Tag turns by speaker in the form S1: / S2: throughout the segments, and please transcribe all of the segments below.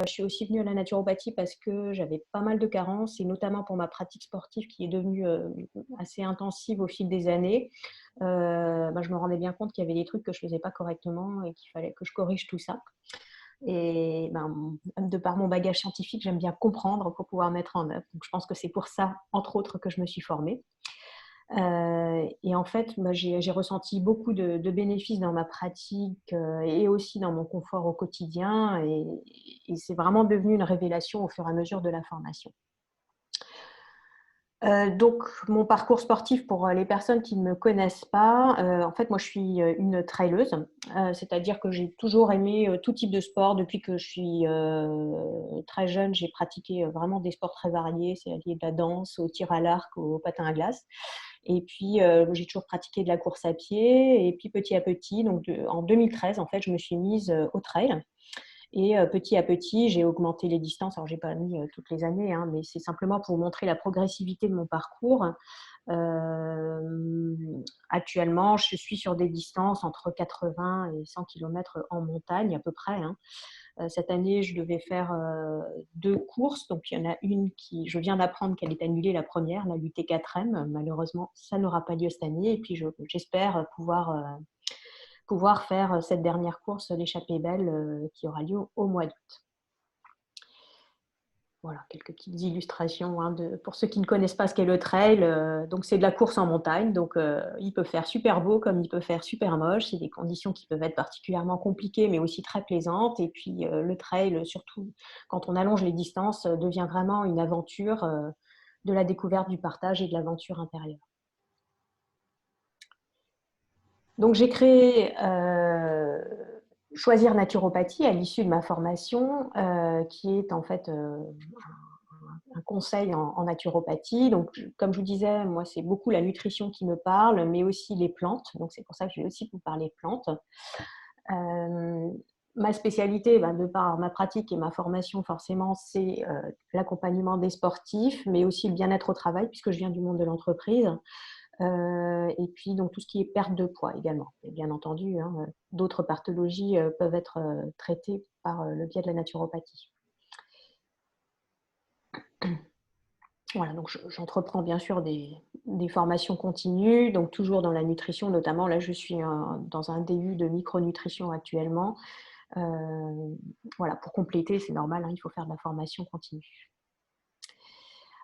S1: Je suis aussi venue à la naturopathie parce que j'avais pas mal de carences et notamment pour ma pratique sportive qui est devenue, assez intensive au fil des années. Je me rendais bien compte qu'il y avait des trucs que je faisais pas correctement et qu'il fallait que je corrige tout ça et de par mon bagage scientifique, j'aime bien comprendre pour pouvoir mettre en œuvre. Donc je pense que c'est pour ça, entre autres, que je me suis formée. Et en fait, j'ai ressenti beaucoup de bénéfices dans ma pratique, et aussi dans mon confort au quotidien et c'est vraiment devenu une révélation au fur et à mesure de la formation. Donc mon parcours sportif pour, les personnes qui ne me connaissent pas, en fait, moi, je suis, une trailleuse, c'est-à-dire que j'ai toujours aimé, tout type de sport. Depuis que je suis, très jeune, j'ai pratiqué, vraiment des sports très variés. C'est allié de la danse au tir à l'arc, au patin à glace et puis, j'ai toujours pratiqué de la course à pied et puis petit à petit, en 2013, en fait, je me suis mise, au trail et petit à petit, j'ai augmenté les distances. Alors j'ai pas mis, toutes les années, hein, mais c'est simplement pour montrer la progressivité de mon parcours. Hem, Actuellement, je suis sur des distances entre 80 et 100 kilomètres en montagne à peu près, hein. Cette année, je devais faire, 2 courses, donc il y en a une qui je viens d'apprendre qu'elle est annulée, la première, la l'UT4M. Malheureusement, ça n'aura pas lieu cette année et puis j'espère pouvoir faire cette dernière course, l'échappée belle, qui aura lieu au mois d'août. Voilà, quelques petites illustrations, hein, pour ceux qui ne connaissent pas ce qu'est le trail, donc c'est de la course en montagne, donc il peut faire super beau comme il peut faire super moche. C'est des conditions qui peuvent être particulièrement compliquées, mais aussi très plaisantes et puis, le trail, surtout quand on allonge les distances, devient vraiment une aventure, de la découverte, du partage et de l'aventure intérieure. Donc j'ai créé, Choisir Naturopathie à l'issue de ma formation, qui est en fait, un conseil en naturopathie. Donc comme je vous disais, moi, c'est beaucoup la nutrition qui me parle, mais aussi les plantes. Donc c'est pour ça que je vais aussi vous parler plantes. Hem, Ma spécialité, de par ma pratique et ma formation forcément, c'est, l'accompagnement des sportifs, mais aussi le bien-être au travail puisque je viens du monde de l'entreprise. Et puis donc tout ce qui est perte de poids également. Et bien entendu, hein, d'autres pathologies, peuvent être, traitées par, le biais de la naturopathie. Voilà, donc j'entreprends bien sûr des formations continues, donc toujours dans la nutrition notamment. Là, je suis dans un DU de micronutrition actuellement. Voilà, pour compléter, c'est normal, hein, il faut faire de la formation continue.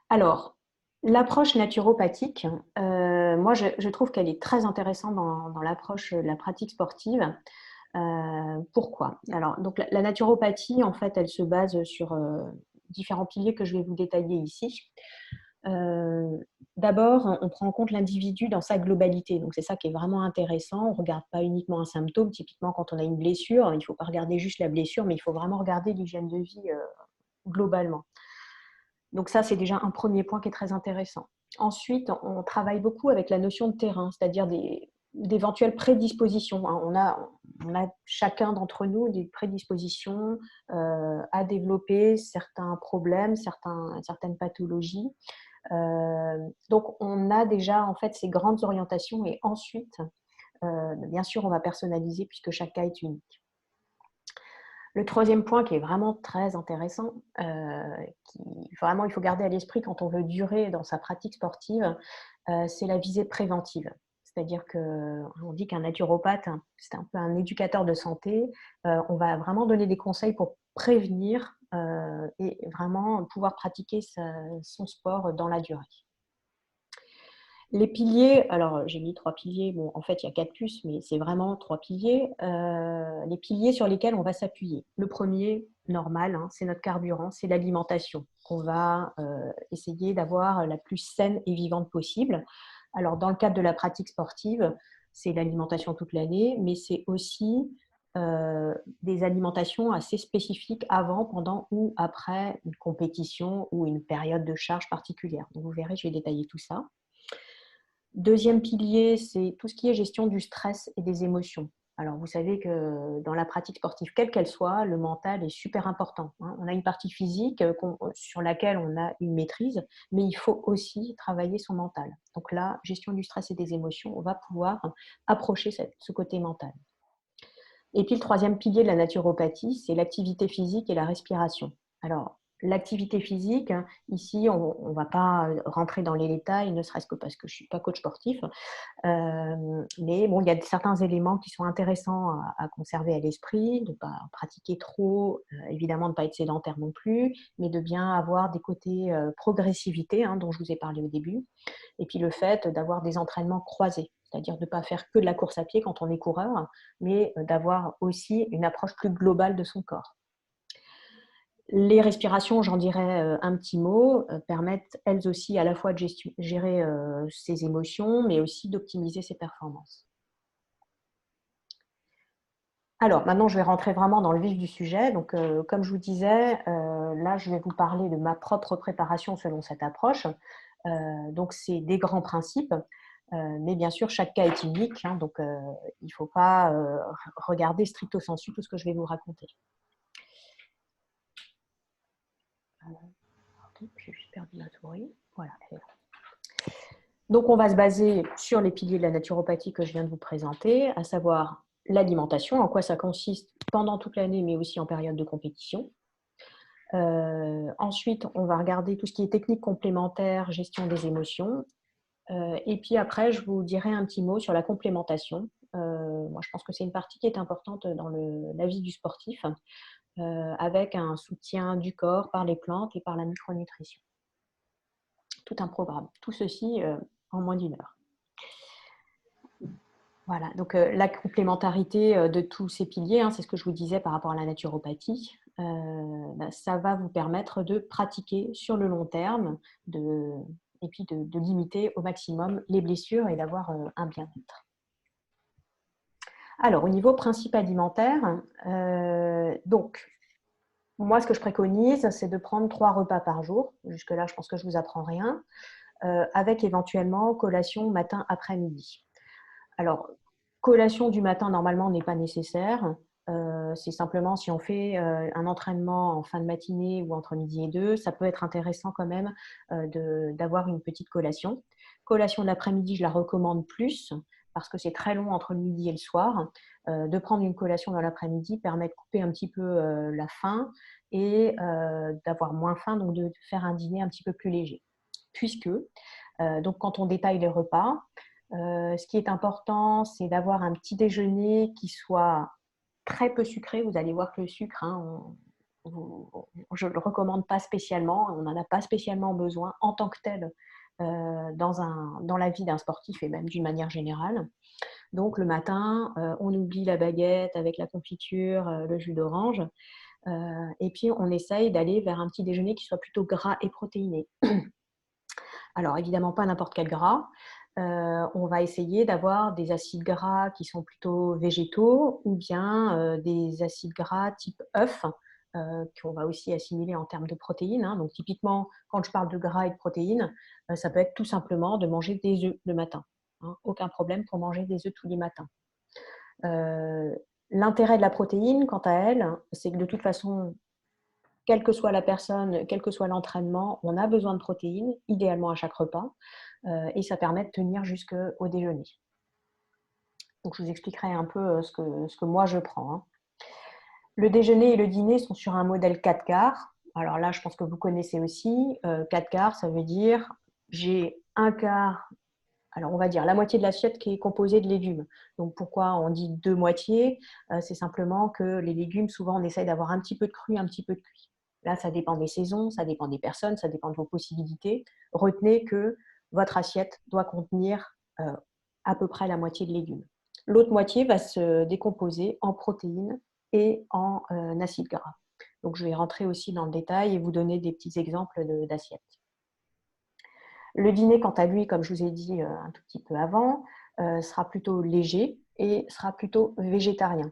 S1: Alors, l'approche naturopathique, moi je trouve qu'elle est très intéressante dans l'approche, de la pratique sportive. Pourquoi? Alors donc la naturopathie, en fait, elle se base sur, différents piliers que je vais vous détailler ici. D'abord, on prend en compte l'individu dans sa globalité, donc c'est ça qui est vraiment intéressant. On ne regarde pas uniquement un symptôme. Typiquement, quand on a une blessure, il ne faut pas regarder juste la blessure, mais il faut vraiment regarder l'hygiène de vie, globalement. Donc ça, c'est déjà un premier point qui est très intéressant. Ensuite, on travaille beaucoup avec la notion de terrain, c'est-à-dire d'éventuelles prédispositions, hein. On a chacun d'entre nous des prédispositions, à développer certains problèmes, certaines pathologies. Donc on a déjà en fait ces grandes orientations et ensuite, bien sûr, on va personnaliser puisque chaque cas est unique. Le troisième point qui est vraiment très intéressant, qui vraiment il faut garder à l'esprit quand on veut durer dans sa pratique sportive, c'est la visée préventive. C'est-à-dire qu'on dit qu'un naturopathe, c'est un peu un éducateur de santé. On va vraiment donner des conseils pour prévenir, et vraiment pouvoir pratiquer son sport dans la durée. Les piliers, alors j'ai mis 3 piliers, bon en fait il y a 4 plus, mais c'est vraiment 3 piliers. Les piliers sur lesquels on va s'appuyer. Le premier, normal, hein, c'est notre carburant, c'est l'alimentation qu'on va, essayer d'avoir la plus saine et vivante possible. Alors dans le cadre de la pratique sportive, c'est l'alimentation toute l'année, mais c'est aussi, des alimentations assez spécifiques avant, pendant ou après une compétition ou une période de charge particulière. Donc vous verrez, je vais détailler tout ça. Deuxième pilier, c'est tout ce qui est gestion du stress et des émotions. Alors, vous savez que dans la pratique sportive, quelle qu'elle soit, le mental est super important, hein. On a une partie physique sur laquelle on a une maîtrise, mais il faut aussi travailler son mental. Donc là, gestion du stress et des émotions, on va pouvoir approcher ce côté mental. Et puis le troisième pilier de la naturopathie, c'est l'activité physique et la respiration. Alors, l'activité physique, ici, on ne va pas rentrer dans les détails, ne serait-ce que parce que je ne suis pas coach sportif, mais bon, il y a certains éléments qui sont intéressants à conserver à l'esprit, de ne pas pratiquer trop, évidemment de ne pas être sédentaire non plus, mais de bien avoir des côtés progressivité, hein, dont je vous ai parlé au début, et puis le fait d'avoir des entraînements croisés, c'est-à-dire de ne pas faire que de la course à pied quand on est coureur, mais d'avoir aussi une approche plus globale de son corps. Les respirations, j'en dirais un petit mot, permettent elles aussi à la fois de gérer ses émotions, mais aussi d'optimiser ses performances. Alors, maintenant, je vais rentrer vraiment dans le vif du sujet. Donc, comme je vous disais, là, je vais vous parler de ma propre préparation selon cette approche. Donc, c'est des grands principes, mais bien sûr, chaque cas est unique, hein, donc il ne faut pas regarder stricto sensu tout ce que je vais vous raconter. J'ai juste perdu ma souris. Voilà, elle est là. Donc, on va se baser sur les piliers de la naturopathie que je viens de vous présenter, à savoir l'alimentation, en quoi ça consiste pendant toute l'année, mais aussi en période de compétition. Ensuite, on va regarder tout ce qui est technique complémentaire, gestion des émotions. Et puis après, je vous dirai un petit mot sur la complémentation. Moi, je pense que c'est une partie qui est importante dans la vie du sportif, avec un soutien du corps par les plantes et par la micronutrition. Tout un programme. Tout ceci en moins d'1 heure. Voilà, donc la complémentarité de tous ces piliers, hein, c'est ce que je vous disais par rapport à la naturopathie, ça va vous permettre de pratiquer sur le long terme et puis de limiter au maximum les blessures et d'avoir un bien-être. Alors, au niveau principe alimentaire, donc, moi, ce que je préconise, c'est de prendre 3 repas par jour. Jusque-là, je pense que je ne vous apprends rien, avec éventuellement collation matin, après-midi. Alors, collation du matin, normalement, n'est pas nécessaire. C'est simplement si on fait un entraînement en fin de matinée ou entre midi et 2, ça peut être intéressant quand même d'avoir une petite collation. Collation de l'après-midi, je la recommande plus parce que c'est très long entre le midi et le soir. De prendre une collation dans l'après-midi permet de couper un petit peu la faim et d'avoir moins faim, donc de faire un dîner un petit peu plus léger. Puisque, donc quand on détaille les repas, ce qui est important, c'est d'avoir un petit déjeuner qui soit très peu sucré. Vous allez voir que le sucre, hein, je ne le recommande pas spécialement. On n'en a pas spécialement besoin en tant que tel dans la vie d'un sportif et même d'une manière générale. Donc le matin, on oublie la baguette avec la confiture, le jus d'orange. Et puis on essaye d'aller vers un petit déjeuner qui soit plutôt gras et protéiné. Alors évidemment pas n'importe quel gras. On va essayer d'avoir des acides gras qui sont plutôt végétaux ou bien des acides gras type œuf qu'on va aussi assimiler en termes de protéines, hein. Donc typiquement, quand je parle de gras et de protéines, ça peut être tout simplement de manger des œufs le matin, hein. Aucun problème pour manger des œufs tous les matins. L'intérêt de la protéine, quant à elle, c'est que de toute façon, quelle que soit la personne, quel que soit l'entraînement, on a besoin de protéines, idéalement à chaque repas, et ça permet de tenir jusqu'au déjeuner. Donc, je vous expliquerai un peu ce que moi je prends, hein. Le déjeuner et le dîner sont sur un modèle 4 quarts. Alors là, je pense que vous connaissez aussi. 4 quarts, ça veut dire j'ai un quart, alors on va dire la moitié de l'assiette qui est composée de légumes. Donc pourquoi on dit 2 moitiés? C'est simplement que les légumes, souvent on essaye d'avoir un petit peu de cru, un petit peu de cuit. Là, ça dépend des saisons, ça dépend des personnes, ça dépend de vos possibilités. Retenez que votre assiette doit contenir à peu près la moitié de légumes. L'autre moitié va se décomposer en protéines et en acides gras. Donc, je vais rentrer aussi dans le détail et vous donner des petits exemples d'assiettes. Le dîner, quant à lui, comme je vous ai dit un tout petit peu avant, sera plutôt léger et sera plutôt végétarien.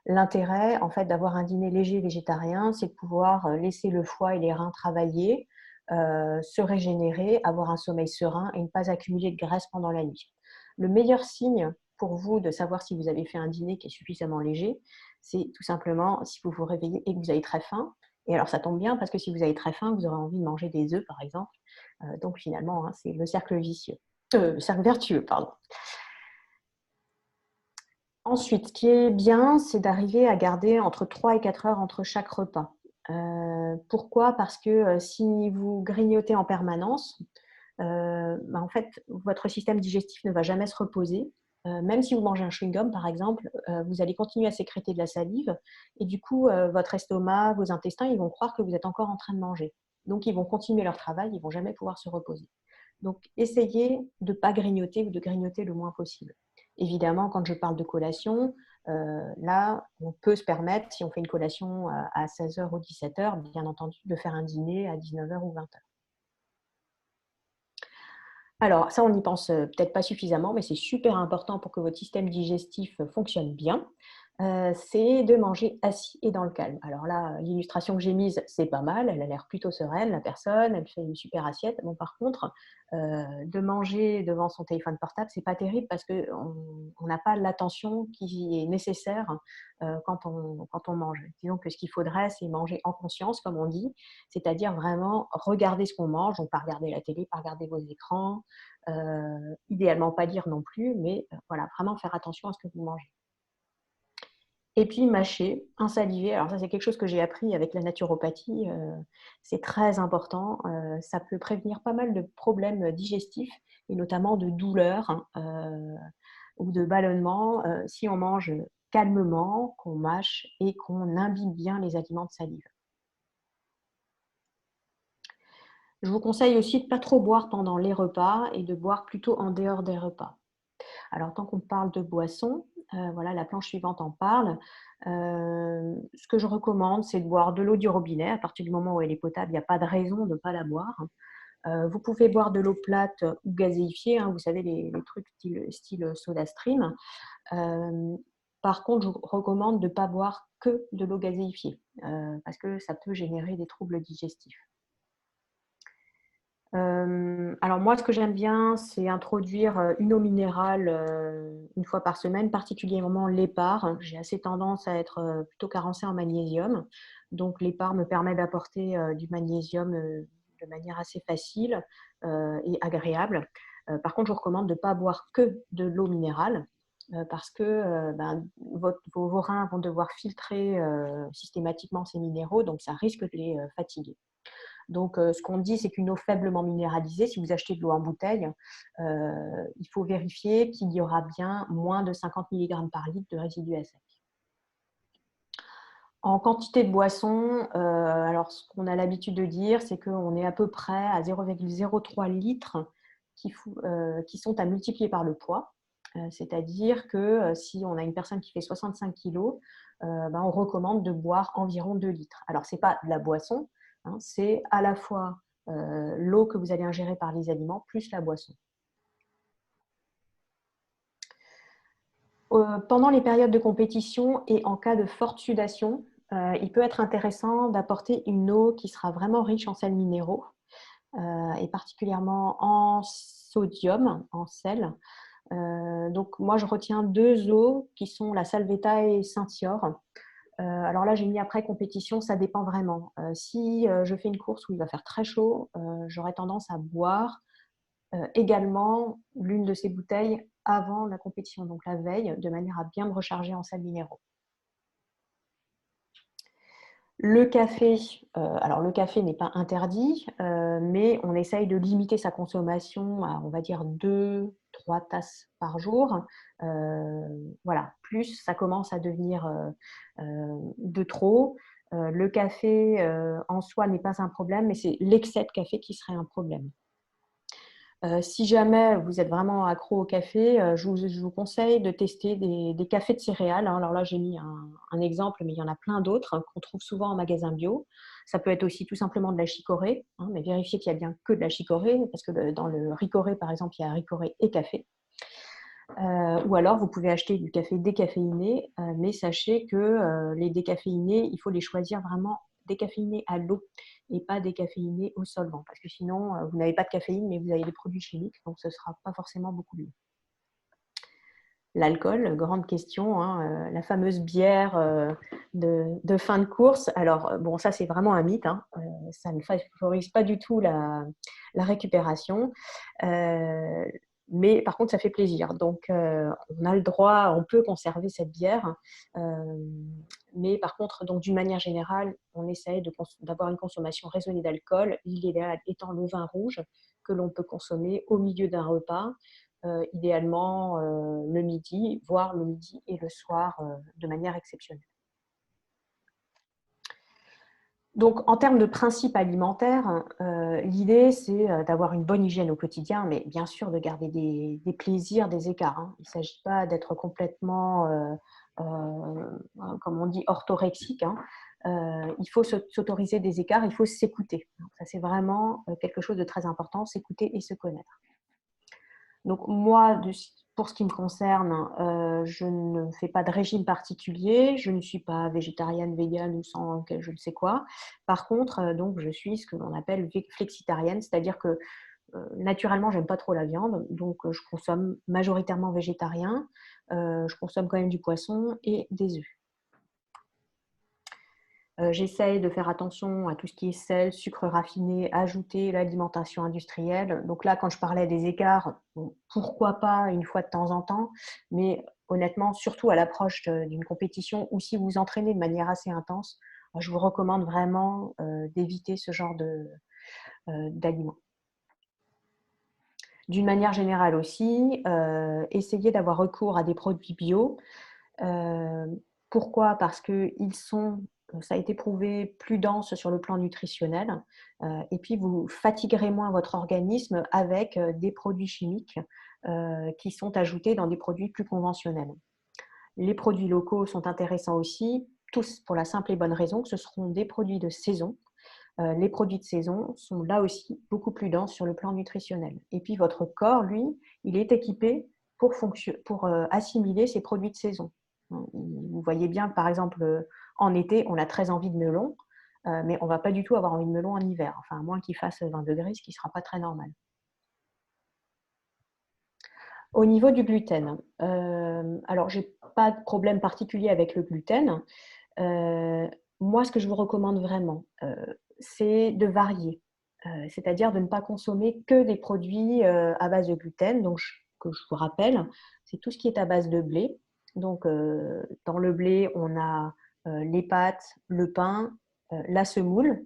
S1: L'intérêt, en fait, d'avoir un dîner léger végétarien, c'est de pouvoir laisser le foie et les reins travailler, se régénérer, avoir un sommeil serein et ne pas accumuler de graisse pendant la nuit. Le meilleur signe pour vous de savoir si vous avez fait un dîner qui est suffisamment léger, c'est tout simplement si vous vous réveillez et que vous avez très faim. Et alors, ça tombe bien parce que si vous avez très faim, vous aurez envie de manger des œufs, par exemple. Donc, finalement, hein, c'est le cercle vicieux. Cercle vertueux, pardon. Ensuite, ce qui est bien, c'est d'arriver à garder entre 3 et 4 heures entre chaque repas. Pourquoi? Parce que si vous grignotez en permanence, en fait, votre système digestif ne va jamais se reposer. Même si vous mangez un chewing-gum, par exemple, vous allez continuer à sécréter de la salive et du coup, votre estomac, vos intestins, ils vont croire que vous êtes encore en train de manger. Donc, ils vont continuer leur travail, ils ne vont jamais pouvoir se reposer. Donc, essayez de ne pas grignoter ou de grignoter le moins possible. Évidemment, quand je parle de collation, là, on peut se permettre, si on fait une collation à 16 heures ou 17 heures, bien entendu, de faire un dîner à 19 heures ou 20 heures. Alors, ça, on n'y pense peut-être pas suffisamment, mais c'est super important pour que votre système digestif fonctionne bien. C'est de manger assis et dans le calme. Alors là, l'illustration que j'ai mise, c'est pas mal, elle a l'air plutôt sereine, la personne, elle fait une super assiette. Bon, par contre, de manger devant son téléphone portable, c'est pas terrible parce qu'on n'a pas l'attention qui est nécessaire quand on mange. Disons que ce qu'il faudrait, c'est manger en conscience, comme on dit, c'est-à-dire vraiment regarder ce qu'on mange, donc pas regarder la télé, pas regarder vos écrans, idéalement pas lire non plus, mais voilà, vraiment faire attention à ce que vous mangez. Et puis mâcher, insaliver. Alors ça, c'est quelque chose que j'ai appris avec la naturopathie. C'est très important. Ça peut prévenir pas mal de problèmes digestifs et notamment de douleurs ou de ballonnements si on mange calmement, qu'on mâche et qu'on imbibe bien les aliments de salive. Je vous conseille aussi de ne pas trop boire pendant les repas et de boire plutôt en dehors des repas. Alors, tant qu'on parle de boissons, voilà, la planche suivante en parle. Ce que je recommande, c'est de boire de l'eau du robinet. À partir du moment où elle est potable, il n'y a pas de raison de ne pas la boire. Vous pouvez boire de l'eau plate ou gazéifiée, hein, vous savez, les trucs style SodaStream. Par contre, je vous recommande de ne pas boire que de l'eau gazéifiée parce que ça peut générer des troubles digestifs. Alors moi, ce que j'aime bien, c'est introduire une eau minérale une fois par semaine, particulièrement l'Hépar. J'ai assez tendance à être plutôt carencée en magnésium. Donc l'Hépar me permet d'apporter du magnésium de manière assez facile et agréable. Par contre, je vous recommande de ne pas boire que de l'eau minérale parce que vos reins vont devoir filtrer systématiquement ces minéraux, donc ça risque de les fatiguer. Donc, ce qu'on dit, c'est qu'une eau faiblement minéralisée, si vous achetez de l'eau en bouteille, il faut vérifier qu'il y aura bien moins de 50 mg par litre de résidus à sec. En quantité de boisson, alors ce qu'on a l'habitude de dire, c'est qu'on est à peu près à 0,03 litres qui sont à multiplier par le poids. C'est-à-dire que si on a une personne qui fait 65 kg, on recommande de boire environ 2 litres. Alors, ce n'est pas de la boisson, hein, c'est à la fois l'eau que vous allez ingérer par les aliments plus la boisson. Pendant les périodes de compétition et en cas de forte sudation, il peut être intéressant d'apporter une eau qui sera vraiment riche en sels minéraux et particulièrement en sodium, en sel. Donc moi, je retiens 2 eaux qui sont la Salvetti et Saint-Ior. Alors là, j'ai mis après compétition, ça dépend vraiment. Si je fais une course où il va faire très chaud, j'aurais tendance à boire également l'une de ces bouteilles avant la compétition, donc la veille, de manière à bien me recharger en sels minéraux. Le café, alors le café n'est pas interdit, mais on essaye de limiter sa consommation à, on va dire, 2-3 tasses par jour. Voilà, plus ça commence à devenir de trop. Le café en soi n'est pas un problème, mais c'est l'excès de café qui serait un problème. Si jamais vous êtes vraiment accro au café, je vous conseille de tester des cafés de céréales, hein. Alors là, j'ai mis un exemple, mais il y en a plein d'autres qu'on trouve souvent en magasin bio. Ça peut être aussi tout simplement de la chicorée, hein, mais vérifiez qu'il y a bien que de la chicorée, parce que dans le ricoré, par exemple, il y a ricoré et café. Ou alors, vous pouvez acheter du café décaféiné, mais sachez que les décaféinés, il faut les choisir vraiment décaféinés à l'eau et pas décaféinés au solvant, parce que sinon, vous n'avez pas de caféine, mais vous avez des produits chimiques, donc ce ne sera pas forcément beaucoup mieux. L'alcool, grande question, hein, la fameuse bière de fin de course. Alors, bon, ça, c'est vraiment un mythe, hein, ça ne favorise pas du tout la récupération. Mais par contre, ça fait plaisir. Donc, on a le droit, on peut conserver cette bière. Mais par contre, donc d'une manière générale, on essaye d'avoir une consommation raisonnée d'alcool, l'idéal étant le vin rouge que l'on peut consommer au milieu d'un repas, idéalement le midi, voire le midi et le soir de manière exceptionnelle. Donc, en termes de principes alimentaires, l'idée, c'est d'avoir une bonne hygiène au quotidien, mais bien sûr de garder des plaisirs, des écarts, hein. Il ne s'agit pas d'être complètement, comme on dit, orthorexique, hein. Il faut s'autoriser des écarts, il faut s'écouter. Ça, c'est vraiment quelque chose de très important, s'écouter et se connaître. Donc moi, pour ce qui me concerne, je ne fais pas de régime particulier, je ne suis pas végétarienne, végane ou sans je ne sais quoi. Par contre, donc je suis ce que l'on appelle flexitarienne, c'est-à-dire que naturellement, j'aime pas trop la viande, donc je consomme majoritairement végétarien, je consomme quand même du poisson et des œufs. J'essaye de faire attention à tout ce qui est sel, sucre raffiné, ajouté, l'alimentation industrielle. Donc là, quand je parlais des écarts, bon, pourquoi pas une fois de temps en temps, mais honnêtement, surtout à l'approche d'une compétition ou si vous vous entraînez de manière assez intense, je vous recommande vraiment d'éviter ce genre d'aliments. D'une manière générale aussi, essayez d'avoir recours à des produits bio. Pourquoi? Parce qu'ils sont, ça a été prouvé, plus denses sur le plan nutritionnel, et puis vous fatiguerez moins votre organisme avec des produits chimiques qui sont ajoutés dans des produits plus conventionnels. Les produits locaux sont intéressants aussi, tous pour la simple et bonne raison que ce seront des produits de saison. Les produits de saison sont là aussi beaucoup plus denses sur le plan nutritionnel. Et puis votre corps, lui, il est équipé pour assimiler ces produits de saison. Vous voyez bien, par exemple, en été, on a très envie de melon, mais on ne va pas du tout avoir envie de melon en hiver, enfin, à moins qu'il fasse 20 degrés, ce qui ne sera pas très normal. Au niveau du gluten, alors je n'ai pas de problème particulier avec le gluten. Moi, ce que je vous recommande vraiment, c'est de varier, c'est-à-dire de ne pas consommer que des produits à base de gluten. Donc, que je vous rappelle, c'est tout ce qui est à base de blé. Donc, dans le blé, on a les pâtes, le pain, la semoule,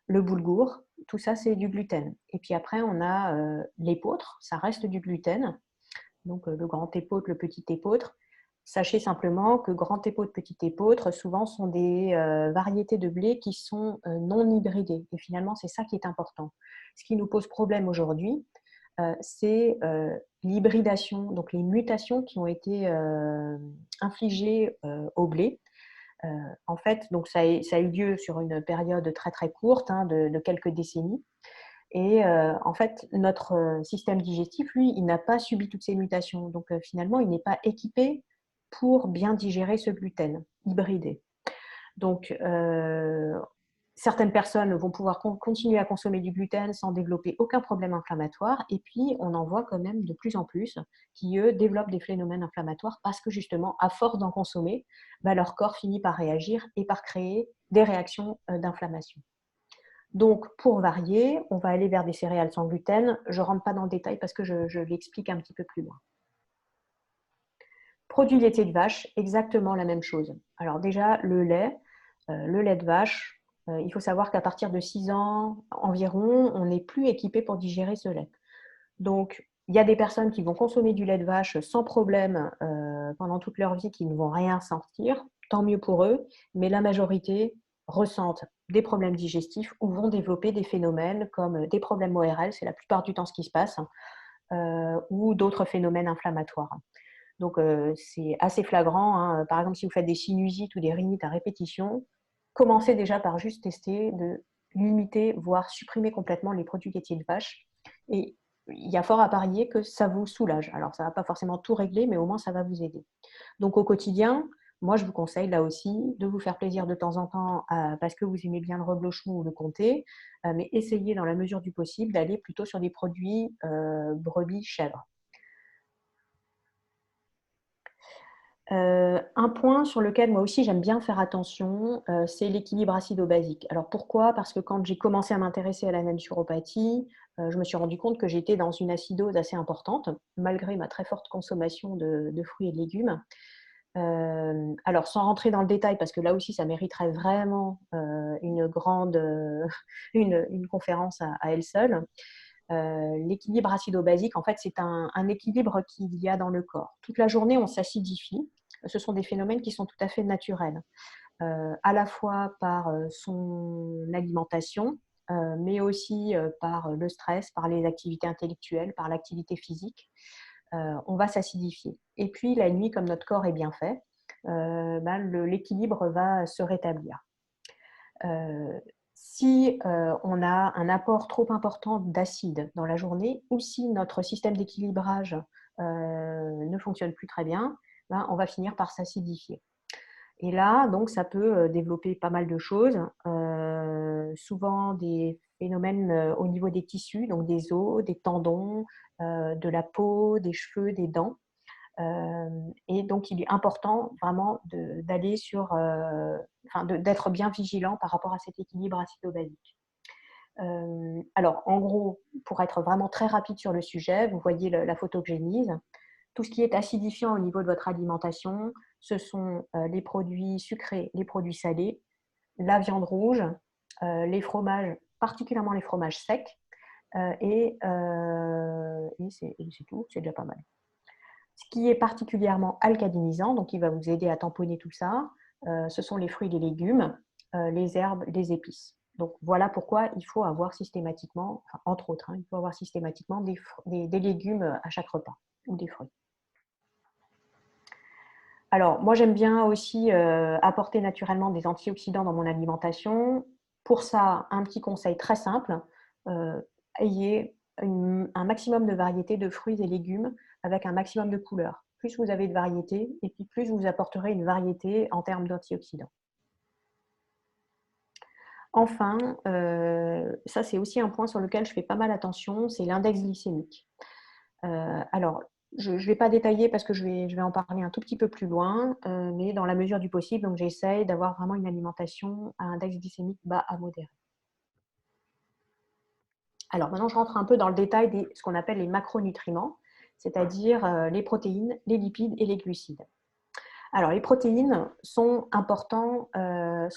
S1: le boulgour. Tout ça, c'est du gluten. Et puis après, on a l'épeautre, ça reste du gluten. Donc, le grand épeautre, le petit épeautre. Sachez simplement que grand épeautre, petit épeautre, souvent sont des variétés de blé qui sont non hybridées. Et finalement, c'est ça qui est important. Ce qui nous pose problème aujourd'hui, c'est l'hybridation, donc les mutations qui ont été infligées au blé. En fait, donc ça a eu lieu sur une période très très courte, hein, de quelques décennies. Et en fait, notre système digestif, lui, il n'a pas subi toutes ces mutations. Donc finalement, il n'est pas équipé pour bien digérer ce gluten hybridé. Donc, certaines personnes vont pouvoir continuer à consommer du gluten sans développer aucun problème inflammatoire. Et puis, on en voit quand même de plus en plus qui, eux, développent des phénomènes inflammatoires parce que justement, à force d'en consommer, leur corps finit par réagir et par créer des réactions d'inflammation. Donc, pour varier, on va aller vers des céréales sans gluten. Je ne rentre pas dans le détail parce que je l'explique un petit peu plus loin. Produits laitiers de vache, exactement la même chose. Alors déjà, le lait de vache, il faut savoir qu'à partir de 6 ans environ, on n'est plus équipé pour digérer ce lait. Donc, il y a des personnes qui vont consommer du lait de vache sans problème pendant toute leur vie, qui ne vont rien sentir, tant mieux pour eux, mais la majorité ressentent des problèmes digestifs ou vont développer des phénomènes comme des problèmes ORL, c'est la plupart du temps ce qui se passe, ou d'autres phénomènes inflammatoires. Donc, c'est assez flagrant, hein. Par exemple, si vous faites des sinusites ou des rhinites à répétition, commencez déjà par juste tester de limiter, voire supprimer complètement les produits laitiers de vache. Et il y a fort à parier que ça vous soulage. Alors, ça ne va pas forcément tout régler, mais au moins, ça va vous aider. Donc, au quotidien, moi, je vous conseille là aussi de vous faire plaisir de temps en temps parce que vous aimez bien le reblochon ou le comté, mais essayez dans la mesure du possible d'aller plutôt sur des produits brebis chèvres. Un point sur lequel moi aussi j'aime bien faire attention, c'est l'équilibre acido-basique. Alors pourquoi? Parce que quand j'ai commencé à m'intéresser à la naturopathie, je me suis rendu compte que j'étais dans une acidose assez importante, malgré ma très forte consommation de fruits et de légumes. Alors sans rentrer dans le détail, parce que là aussi ça mériterait vraiment, une grande, une conférence à elle seule. L'équilibre acido-basique, en fait, c'est un équilibre qu'il y a dans le corps. Toute la journée, on s'acidifie. Ce sont des phénomènes qui sont tout à fait naturels, à la fois par son alimentation, mais aussi par le stress, par les activités intellectuelles, par l'activité physique. On va s'acidifier. Et puis la nuit, comme notre corps est bien fait, l'équilibre va se rétablir. Si on a un apport trop important d'acide dans la journée, ou si notre système d'équilibrage ne fonctionne plus très bien, on va finir par s'acidifier. Et là, donc, ça peut développer pas mal de choses, souvent des phénomènes au niveau des tissus, donc des os, des tendons, de la peau, des cheveux, des dents. Et donc, il est important vraiment d'aller sur, d'être bien vigilant par rapport à cet équilibre acido-basique. Alors, en gros, pour être vraiment très rapide sur le sujet, vous voyez la photo que j'ai mise. Tout ce qui est acidifiant au niveau de votre alimentation, ce sont les produits sucrés, les produits salés, la viande rouge, les fromages, particulièrement les fromages secs, et c'est tout, c'est déjà pas mal. Ce qui est particulièrement alcalinisant, donc il va vous aider à tamponner tout ça, ce sont les fruits et les légumes, les herbes, les épices. Donc voilà pourquoi il faut avoir systématiquement, enfin, entre autres, il faut avoir systématiquement des légumes à chaque repas ou des fruits. Alors moi j'aime bien aussi apporter naturellement des antioxydants dans mon alimentation. Pour ça, un petit conseil très simple, ayez un maximum de variété de fruits et légumes avec un maximum de couleurs. Plus vous avez de variété, et puis plus vous apporterez une variété en termes d'antioxydants. Enfin, ça c'est aussi un point sur lequel je fais pas mal attention, c'est l'index glycémique. Alors, je ne vais pas détailler parce que je vais en parler un tout petit peu plus loin, mais dans la mesure du possible, donc j'essaye d'avoir vraiment une alimentation à index glycémique bas à modéré. Alors maintenant, je rentre un peu dans le détail de ce qu'on appelle les macronutriments, c'est-à-dire les protéines, les lipides et les glucides. Alors, les protéines sont importantes à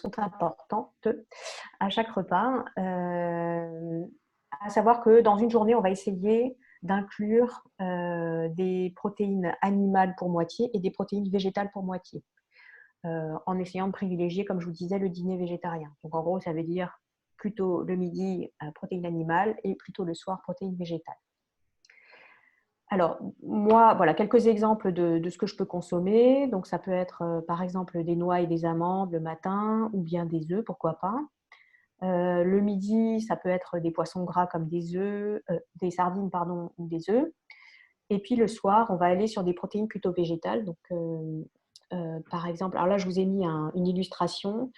S1: chaque repas, à savoir que dans une journée, on va essayer d'inclure des protéines animales pour moitié et des protéines végétales pour moitié, en essayant de privilégier, comme je vous disais, le dîner végétarien. Donc en gros, ça veut dire plutôt le midi, protéines animales, et plutôt le soir, protéines végétales. Alors, moi, voilà quelques exemples de ce que je peux consommer. Donc, ça peut être, par exemple, des noix et des amandes le matin, ou bien des œufs, pourquoi pas. Le midi, ça peut être des poissons gras comme des sardines, pardon, ou des œufs. Et puis le soir, on va aller sur des protéines plutôt végétales. Donc, par exemple, alors là, je vous ai mis une illustration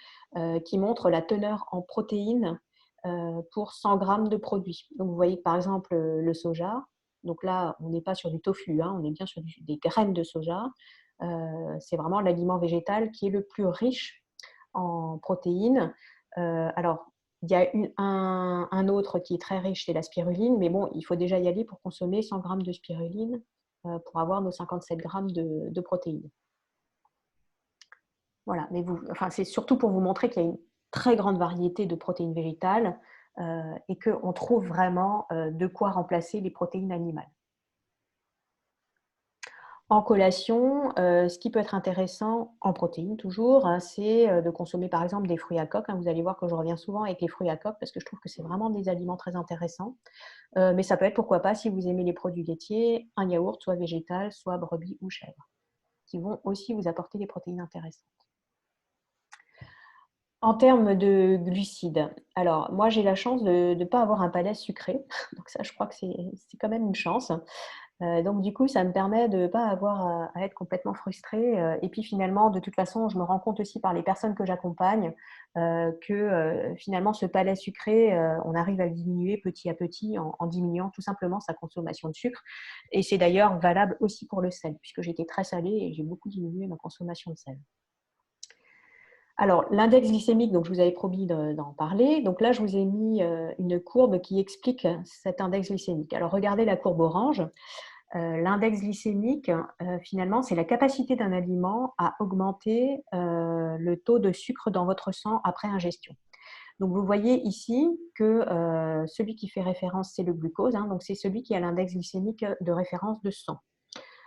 S1: qui montre la teneur en protéines pour 100 grammes de produits. Donc, vous voyez que par exemple, le soja, donc là, on n'est pas sur du tofu, on est bien sur des graines de soja. C'est vraiment l'aliment végétal qui est le plus riche en protéines. Alors, il y a un autre qui est très riche, c'est la spiruline, mais bon, il faut déjà y aller pour consommer 100 grammes de spiruline pour avoir nos 57 grammes de protéines. Voilà, mais c'est surtout pour vous montrer qu'il y a une très grande variété de protéines végétales et qu'on trouve vraiment de quoi remplacer les protéines animales. En collation, ce qui peut être intéressant, en protéines toujours, c'est de consommer par exemple des fruits à coque. Vous allez voir que je reviens souvent avec les fruits à coque parce que je trouve que c'est vraiment des aliments très intéressants. Mais ça peut être, pourquoi pas, si vous aimez les produits laitiers, un yaourt, soit végétal, soit brebis ou chèvre, qui vont aussi vous apporter des protéines intéressantes. En termes de glucides, alors moi j'ai la chance de ne pas avoir un palais sucré, donc ça je crois que c'est quand même une chance. Donc du coup, ça me permet de ne pas avoir à être complètement frustrée. Et puis finalement, de toute façon, je me rends compte aussi par les personnes que j'accompagne que finalement ce palais sucré, on arrive à le diminuer petit à petit en diminuant tout simplement sa consommation de sucre. Et c'est d'ailleurs valable aussi pour le sel, puisque j'étais très salée et j'ai beaucoup diminué ma consommation de sel. Alors, l'index glycémique, donc je vous avais promis d'en parler. Donc là, je vous ai mis une courbe qui explique cet index glycémique. Alors, regardez la courbe orange. L'index glycémique, finalement, c'est la capacité d'un aliment à augmenter le taux de sucre dans votre sang après ingestion. Donc, vous voyez ici que celui qui fait référence, c'est le glucose. Donc, c'est celui qui a l'index glycémique de référence de sang.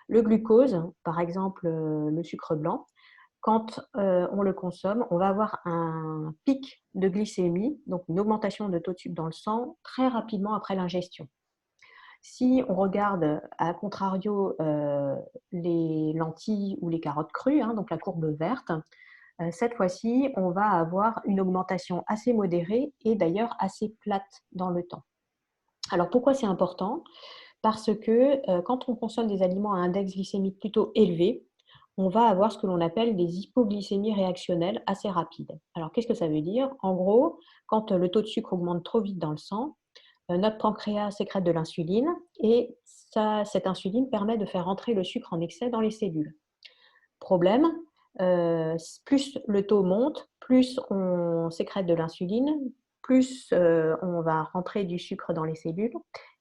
S1: Le glucose, par exemple le sucre blanc, quand on le consomme, on va avoir un pic de glycémie, donc une augmentation de taux de sucre dans le sang, très rapidement après l'ingestion. Si on regarde à contrario les lentilles ou les carottes crues, donc la courbe verte, cette fois-ci, on va avoir une augmentation assez modérée et d'ailleurs assez plate dans le temps. Alors pourquoi c'est important? Parce que quand on consomme des aliments à index glycémique plutôt élevé, on va avoir ce que l'on appelle des hypoglycémies réactionnelles assez rapides. Alors, qu'est-ce que ça veut dire? En gros, quand le taux de sucre augmente trop vite dans le sang, notre pancréas sécrète de l'insuline et cette insuline permet de faire rentrer le sucre en excès dans les cellules. Problème, plus le taux monte, plus on sécrète de l'insuline, plus on va rentrer du sucre dans les cellules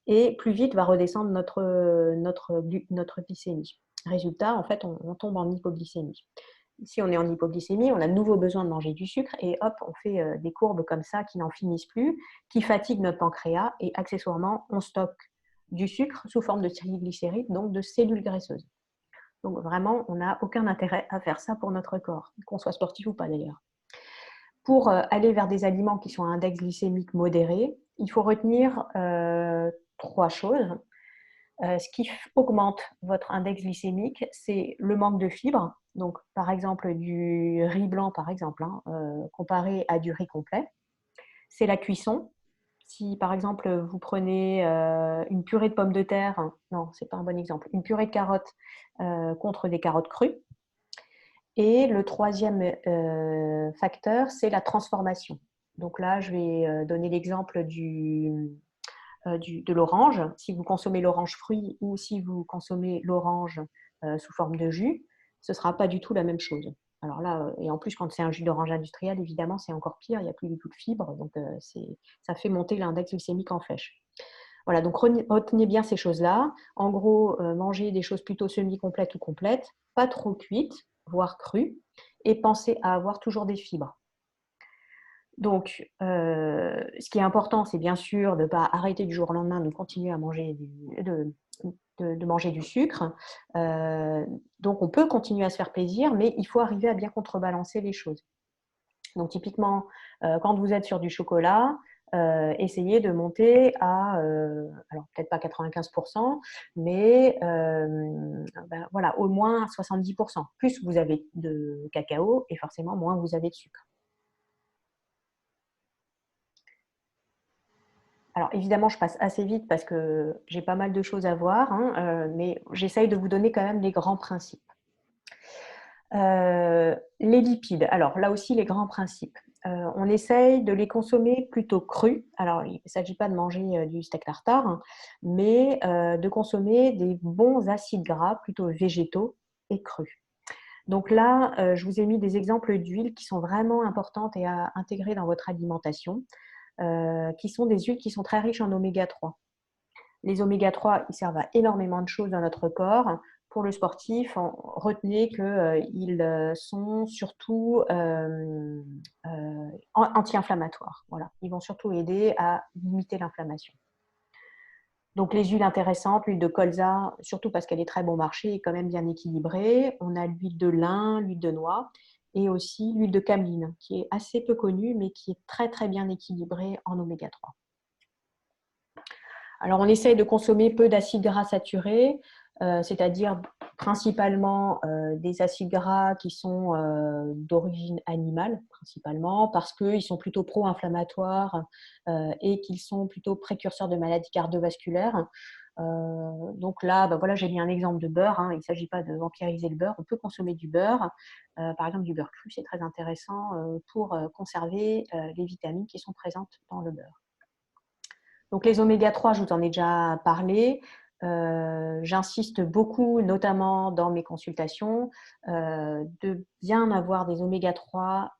S1: et plus vite va redescendre notre glycémie. Résultat, en fait, on tombe en hypoglycémie. Si on est en hypoglycémie, on a de nouveau besoin de manger du sucre et hop, on fait des courbes comme ça qui n'en finissent plus, qui fatiguent notre pancréas et accessoirement, on stocke du sucre sous forme de triglycérides, donc de cellules graisseuses. Donc vraiment, on n'a aucun intérêt à faire ça pour notre corps, qu'on soit sportif ou pas d'ailleurs. Pour aller vers des aliments qui sont à index glycémique modéré, il faut retenir 3 choses. Ce qui augmente votre index glycémique, c'est le manque de fibres. Donc, par exemple, du riz blanc, par exemple, comparé à du riz complet. C'est la cuisson. Si, par exemple, vous prenez une purée de pommes de terre, non, ce n'est pas un bon exemple, une purée de carottes contre des carottes crues. Et le troisième facteur, c'est la transformation. Donc là, je vais donner l'exemple de l'orange. Si vous consommez l'orange fruit ou si vous consommez l'orange sous forme de jus, ce ne sera pas du tout la même chose. Alors là, et en plus, quand c'est un jus d'orange industriel, évidemment, c'est encore pire, il n'y a plus du tout de fibres, donc ça fait monter l'index glycémique en flèche. Voilà, donc retenez bien ces choses-là. En gros, mangez des choses plutôt semi-complètes ou complètes, pas trop cuites, voire crues, et pensez à avoir toujours des fibres. Donc, ce qui est important, c'est bien sûr de ne pas arrêter du jour au lendemain de continuer à manger de manger du sucre. Donc, on peut continuer à se faire plaisir, mais il faut arriver à bien contrebalancer les choses. Donc, typiquement, quand vous êtes sur du chocolat, essayez de monter à, alors peut-être pas 95%, mais voilà, au moins 70%. Plus vous avez de cacao et forcément moins vous avez de sucre. Alors évidemment, je passe assez vite parce que j'ai pas mal de choses à voir, mais j'essaye de vous donner quand même les grands principes. Les lipides, alors là aussi les grands principes. On essaye de les consommer plutôt crus. Alors il ne s'agit pas de manger du steak tartare, mais de consommer des bons acides gras plutôt végétaux et crus. Donc là, je vous ai mis des exemples d'huiles qui sont vraiment importantes et à intégrer dans votre alimentation. Qui sont des huiles qui sont très riches en oméga 3. Les oméga 3, ils servent à énormément de choses dans notre corps. Pour le sportif, retenez qu'ils sont surtout anti-inflammatoires. Voilà. Ils vont surtout aider à limiter l'inflammation. Donc les huiles intéressantes, l'huile de colza, surtout parce qu'elle est très bon marché et quand même bien équilibrée. On a l'huile de lin, l'huile de noix et aussi l'huile de cameline, qui est assez peu connue, mais qui est très très bien équilibrée en oméga 3. Alors on essaye de consommer peu d'acides gras saturés, c'est-à-dire principalement des acides gras qui sont d'origine animale, principalement, parce qu'ils sont plutôt pro-inflammatoires et qu'ils sont plutôt précurseurs de maladies cardiovasculaires. Donc là, bah voilà, j'ai mis un exemple de beurre, hein. Il ne s'agit pas de vampiriser le beurre. On peut consommer du beurre, par exemple du beurre cru, c'est très intéressant pour conserver les vitamines qui sont présentes dans le beurre. Donc les oméga 3, je vous en ai déjà parlé. J'insiste beaucoup, notamment dans mes consultations, de bien avoir des oméga 3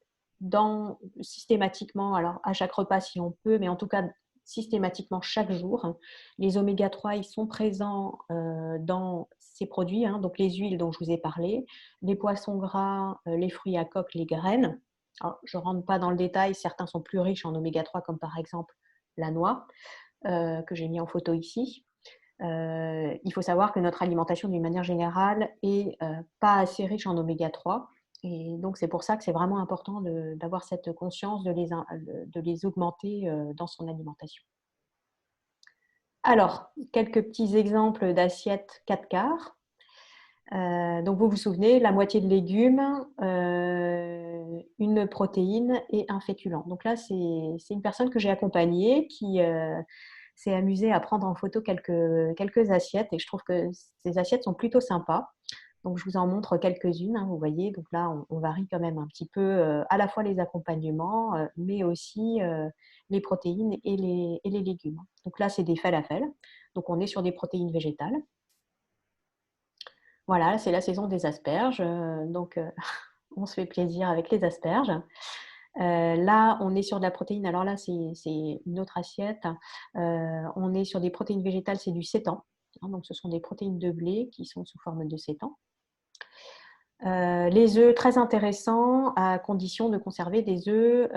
S1: systématiquement, alors à chaque repas si on peut, mais en tout cas systématiquement chaque jour. Les oméga 3, ils sont présents dans ces produits, hein, donc les huiles dont je vous ai parlé, les poissons gras, les fruits à coque, les graines. Alors, je ne rentre pas dans le détail, certains sont plus riches en oméga 3, comme par exemple la noix, que j'ai mis en photo ici. Il faut savoir que notre alimentation, d'une manière générale, est pas assez riche en oméga 3. Et donc, c'est pour ça que c'est vraiment important d'avoir cette conscience de les augmenter dans son alimentation. Alors, quelques petits exemples d'assiettes 4 quarts. Donc, vous vous souvenez, la moitié de légumes, une protéine et un féculent. Donc là, c'est une personne que j'ai accompagnée qui s'est amusée à prendre en photo quelques assiettes et je trouve que ces assiettes sont plutôt sympas. Donc, je vous en montre quelques-unes, hein, vous voyez. Donc là, on varie quand même un petit peu à la fois les accompagnements, mais aussi les protéines et les légumes. Donc là, c'est des falafels. Donc, on est sur des protéines végétales. Voilà, c'est la saison des asperges, donc on se fait plaisir avec les asperges. Là, on est sur de la protéine. Alors là, c'est une autre assiette. On est sur des protéines végétales, c'est du sétan. Hein, donc, ce sont des protéines de blé qui sont sous forme de sétan. Les œufs, très intéressants, à condition de conserver des œufs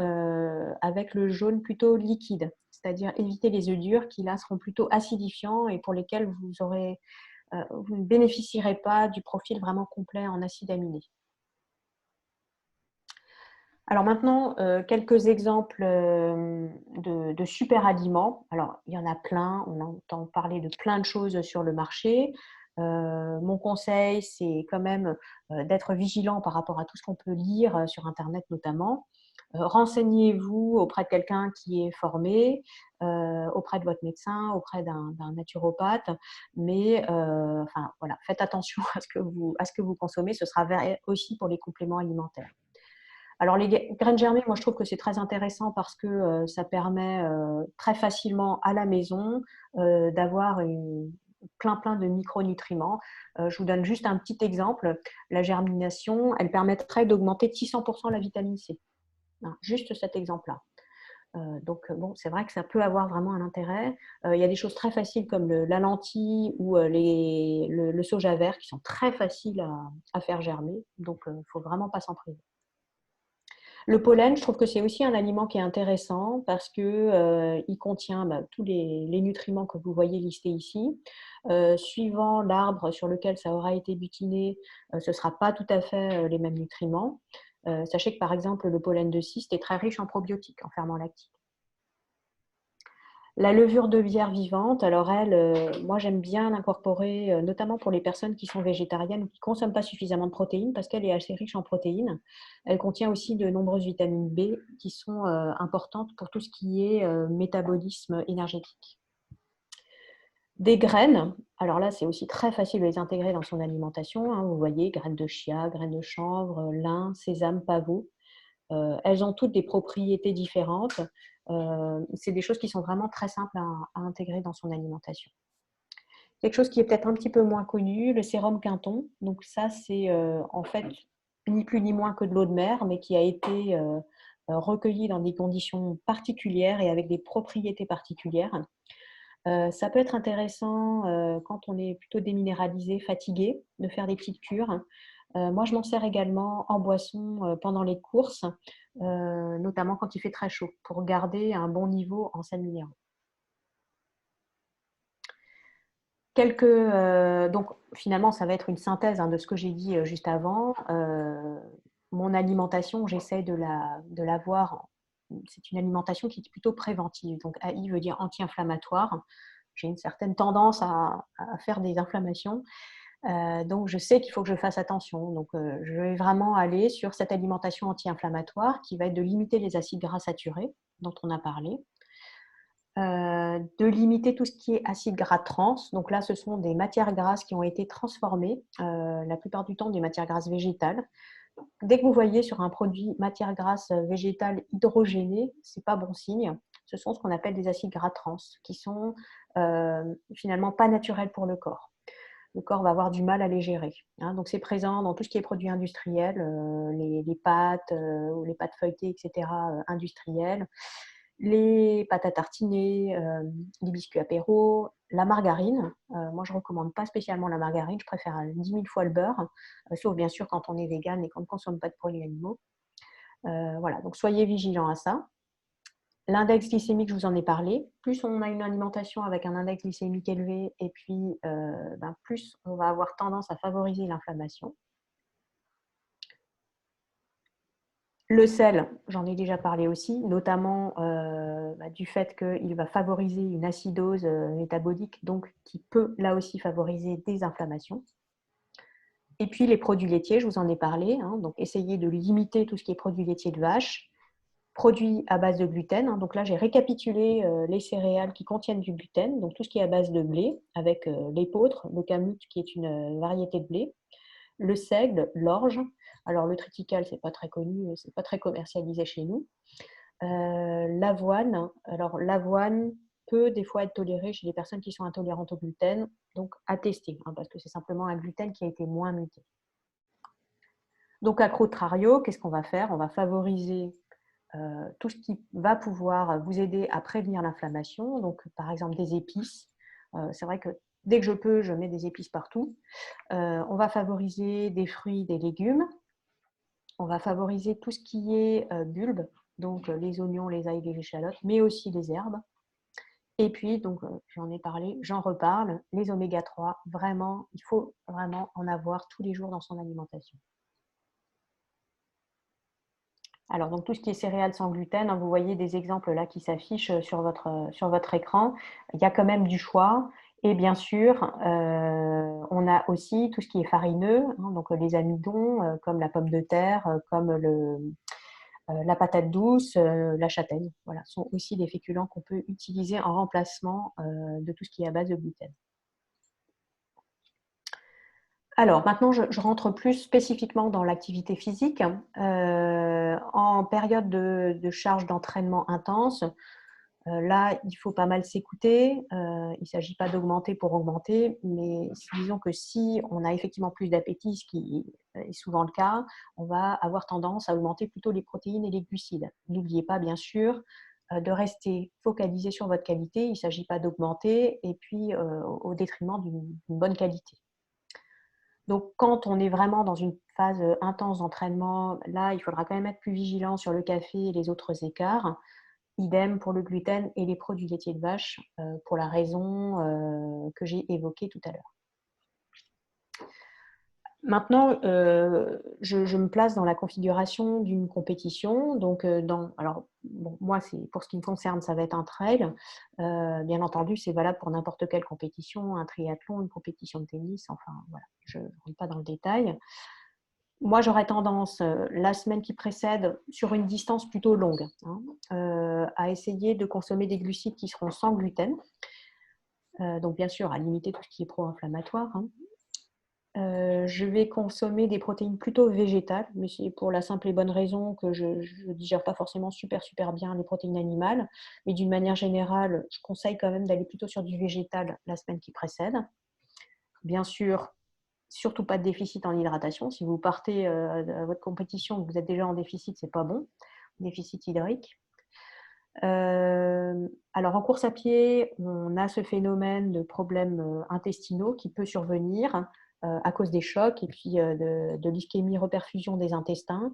S1: avec le jaune plutôt liquide. C'est-à-dire éviter les œufs durs qui, là, seront plutôt acidifiants et pour lesquels vous ne bénéficierez pas du profil vraiment complet en acides aminés. Alors maintenant, quelques exemples de super aliments. Alors, il y en a plein, on entend parler de plein de choses sur le marché. Mon conseil, c'est quand même d'être vigilant par rapport à tout ce qu'on peut lire sur Internet notamment. Renseignez-vous auprès de quelqu'un qui est formé, auprès de votre médecin, auprès d'un naturopathe, mais enfin, voilà, faites attention à ce que vous consommez, ce sera vrai aussi pour les compléments alimentaires. Alors, les graines germées, moi, je trouve que c'est très intéressant parce que ça permet très facilement à la maison d'avoir plein de micronutriments. Je vous donne juste un petit exemple. La germination, elle permettrait d'augmenter de 600% la vitamine C. Hein, juste cet exemple-là. Donc, bon, c'est vrai que ça peut avoir vraiment un intérêt. Il y a des choses très faciles comme la lentille ou le soja vert qui sont très faciles à faire germer. Donc, il ne faut vraiment pas s'en priver. Le pollen, je trouve que c'est aussi un aliment qui est intéressant parce qu'il contient tous les nutriments que vous voyez listés ici. Suivant l'arbre sur lequel ça aura été butiné, ce ne sera pas tout à fait les mêmes nutriments. Sachez que par exemple, le pollen de cyste est très riche en probiotiques, en ferments lactiques. La levure de bière vivante, alors elle, moi j'aime bien l'incorporer, notamment pour les personnes qui sont végétariennes ou qui ne consomment pas suffisamment de protéines, parce qu'elle est assez riche en protéines. Elle contient aussi de nombreuses vitamines B qui sont importantes pour tout ce qui est métabolisme énergétique. Des graines, alors là c'est aussi très facile de les intégrer dans son alimentation, hein, vous voyez, graines de chia, graines de chanvre, lin, sésame, pavot. Elles ont toutes des propriétés différentes. C'est des choses qui sont vraiment très simples à intégrer dans son alimentation. Quelque chose qui est peut-être un petit peu moins connu, le sérum Quinton. Donc ça, c'est en fait ni plus ni moins que de l'eau de mer, mais qui a été recueilli dans des conditions particulières et avec des propriétés particulières. Ça peut être intéressant quand on est plutôt déminéralisé, fatigué, de faire des petites cures. Moi, je m'en sers également en boisson pendant les courses, notamment quand il fait très chaud, pour garder un bon niveau en sels minéraux. Donc, finalement, ça va être une synthèse de ce que j'ai dit juste avant. Mon alimentation, j'essaie de la voir. C'est une alimentation qui est plutôt préventive. Donc, AI veut dire anti-inflammatoire. J'ai une certaine tendance à faire des inflammations. Donc, je sais qu'il faut que je fasse attention. Donc, je vais vraiment aller sur cette alimentation anti-inflammatoire qui va être de limiter les acides gras saturés dont on a parlé. De limiter tout ce qui est acide gras trans. Donc là, ce sont des matières grasses qui ont été transformées, la plupart du temps des matières grasses végétales. Dès que vous voyez sur un produit matière grasse végétale hydrogénée, ce n'est pas bon signe. Ce sont ce qu'on appelle des acides gras trans, qui sont finalement pas naturels pour le corps. Le corps va avoir du mal à les gérer. Hein. Donc c'est présent dans tout ce qui est produits industriels, les pâtes ou les pâtes feuilletées, etc., industrielles, les pâtes à tartiner, les biscuits apéro, la margarine. Moi, je ne recommande pas spécialement la margarine, je préfère 10 000 fois le beurre, sauf bien sûr quand on est vegan et qu'on ne consomme pas de produits animaux. Voilà, donc soyez vigilants à ça. L'index glycémique, je vous en ai parlé. Plus on a une alimentation avec un index glycémique élevé, et puis plus on va avoir tendance à favoriser l'inflammation. Le sel, j'en ai déjà parlé aussi, notamment du fait qu'il va favoriser une acidose métabolique, donc qui peut là aussi favoriser des inflammations. Et puis les produits laitiers, je vous en ai parlé, hein, donc essayez de limiter tout ce qui est produits laitiers de vache, produits à base de gluten. Hein, donc là, j'ai récapitulé les céréales qui contiennent du gluten, donc tout ce qui est à base de blé, avec l'épeautre, le kamut qui est une variété de blé, le seigle, l'orge. Alors le triticale, c'est pas très connu, c'est pas très commercialisé chez nous. L'avoine. Alors l'avoine peut des fois être tolérée chez les personnes qui sont intolérantes au gluten, donc à tester, hein, parce que c'est simplement un gluten qui a été moins muté. Donc à contrario, qu'est-ce qu'on va faire? On va favoriser tout ce qui va pouvoir vous aider à prévenir l'inflammation. Donc par exemple des épices. C'est vrai que dès que je peux, je mets des épices partout. On va favoriser des fruits, des légumes. On va favoriser tout ce qui est bulbes, donc les oignons, les ails, les échalotes, mais aussi les herbes. Et puis, donc j'en ai parlé, j'en reparle, les oméga 3, vraiment, il faut vraiment en avoir tous les jours dans son alimentation. Alors, donc tout ce qui est céréales sans gluten, hein, vous voyez des exemples là qui s'affichent sur votre écran. Il y a quand même du choix. Et bien sûr, on a aussi tout ce qui est farineux, hein, donc les amidons, comme la pomme de terre, comme la patate douce, la châtaigne. Voilà, sont aussi des féculents qu'on peut utiliser en remplacement de tout ce qui est à base de gluten. Alors maintenant, je rentre plus spécifiquement dans l'activité physique. En période de charge d'entraînement intense, là, il faut pas mal s'écouter. Il ne s'agit pas d'augmenter pour augmenter, mais disons que si on a effectivement plus d'appétit, ce qui est souvent le cas, on va avoir tendance à augmenter plutôt les protéines et les glucides. N'oubliez pas, bien sûr, de rester focalisé sur votre qualité. Il ne s'agit pas d'augmenter et puis au détriment d'une bonne qualité. Donc, quand on est vraiment dans une phase intense d'entraînement, là, il faudra quand même être plus vigilant sur le café et les autres écarts. Idem pour le gluten et les produits laitiers de vache, pour la raison que j'ai évoquée tout à l'heure. Maintenant, je me place dans la configuration d'une compétition. Donc, alors, bon, moi, pour ce qui me concerne, ça va être un trail. Bien entendu, c'est valable pour n'importe quelle compétition, un triathlon, une compétition de tennis, enfin, voilà, je ne rentre pas dans le détail. Moi, j'aurais tendance, la semaine qui précède, sur une distance plutôt longue, hein, à essayer de consommer des glucides qui seront sans gluten. Donc, bien sûr, à limiter tout ce qui est pro-inflammatoire. Hein. Je vais consommer des protéines plutôt végétales, mais c'est pour la simple et bonne raison que je ne digère pas forcément super bien les protéines animales. Mais d'une manière générale, je conseille quand même d'aller plutôt sur du végétal la semaine qui précède. Bien sûr, surtout pas de déficit en hydratation. Si vous partez à votre compétition, vous êtes déjà en déficit, c'est pas bon. Déficit hydrique. Alors en course à pied, on a ce phénomène de problèmes intestinaux qui peut survenir à cause des chocs et puis de l'ischémie reperfusion des intestins.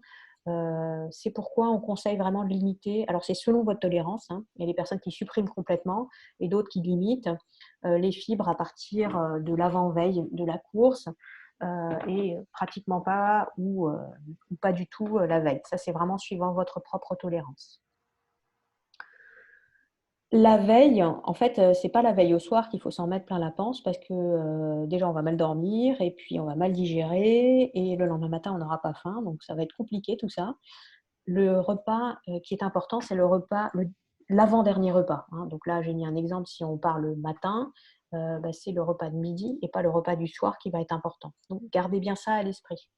S1: C'est pourquoi on conseille vraiment de limiter. Alors c'est selon votre tolérance, hein. Il y a des personnes qui suppriment complètement et d'autres qui limitent les fibres à partir de l'avant-veille de la course et pratiquement pas ou pas du tout la veille. Ça, c'est vraiment suivant votre propre tolérance. La veille, en fait, c'est pas la veille au soir qu'il faut s'en mettre plein la panse parce que déjà on va mal dormir et puis on va mal digérer et le lendemain matin on n'aura pas faim, donc ça va être compliqué tout ça. Le repas qui est important, c'est le repas l'avant-dernier repas. Hein. Donc là, j'ai mis un exemple, si on parle le matin, c'est le repas de midi et pas le repas du soir qui va être important. Donc gardez bien ça à l'esprit.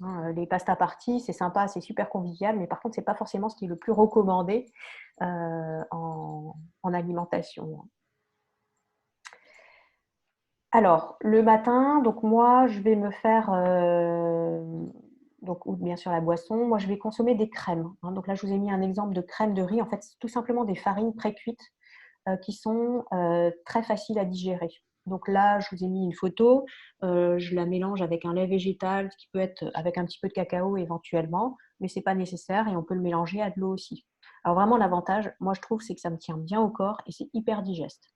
S1: Hein, les pasta parties, c'est sympa, c'est super convivial, mais par contre, ce n'est pas forcément ce qui est le plus recommandé en alimentation. Alors, le matin, donc moi, je vais me faire, donc, ou bien sûr la boisson, moi, je vais consommer des crèmes. Hein. Donc là, je vous ai mis un exemple de crème de riz. En fait, c'est tout simplement des farines pré-cuites qui sont très faciles à digérer. Donc là, je vous ai mis une photo, je la mélange avec un lait végétal, qui peut être avec un petit peu de cacao éventuellement, mais ce n'est pas nécessaire et on peut le mélanger à de l'eau aussi. Alors vraiment, l'avantage, moi je trouve, c'est que ça me tient bien au corps et c'est hyper digeste.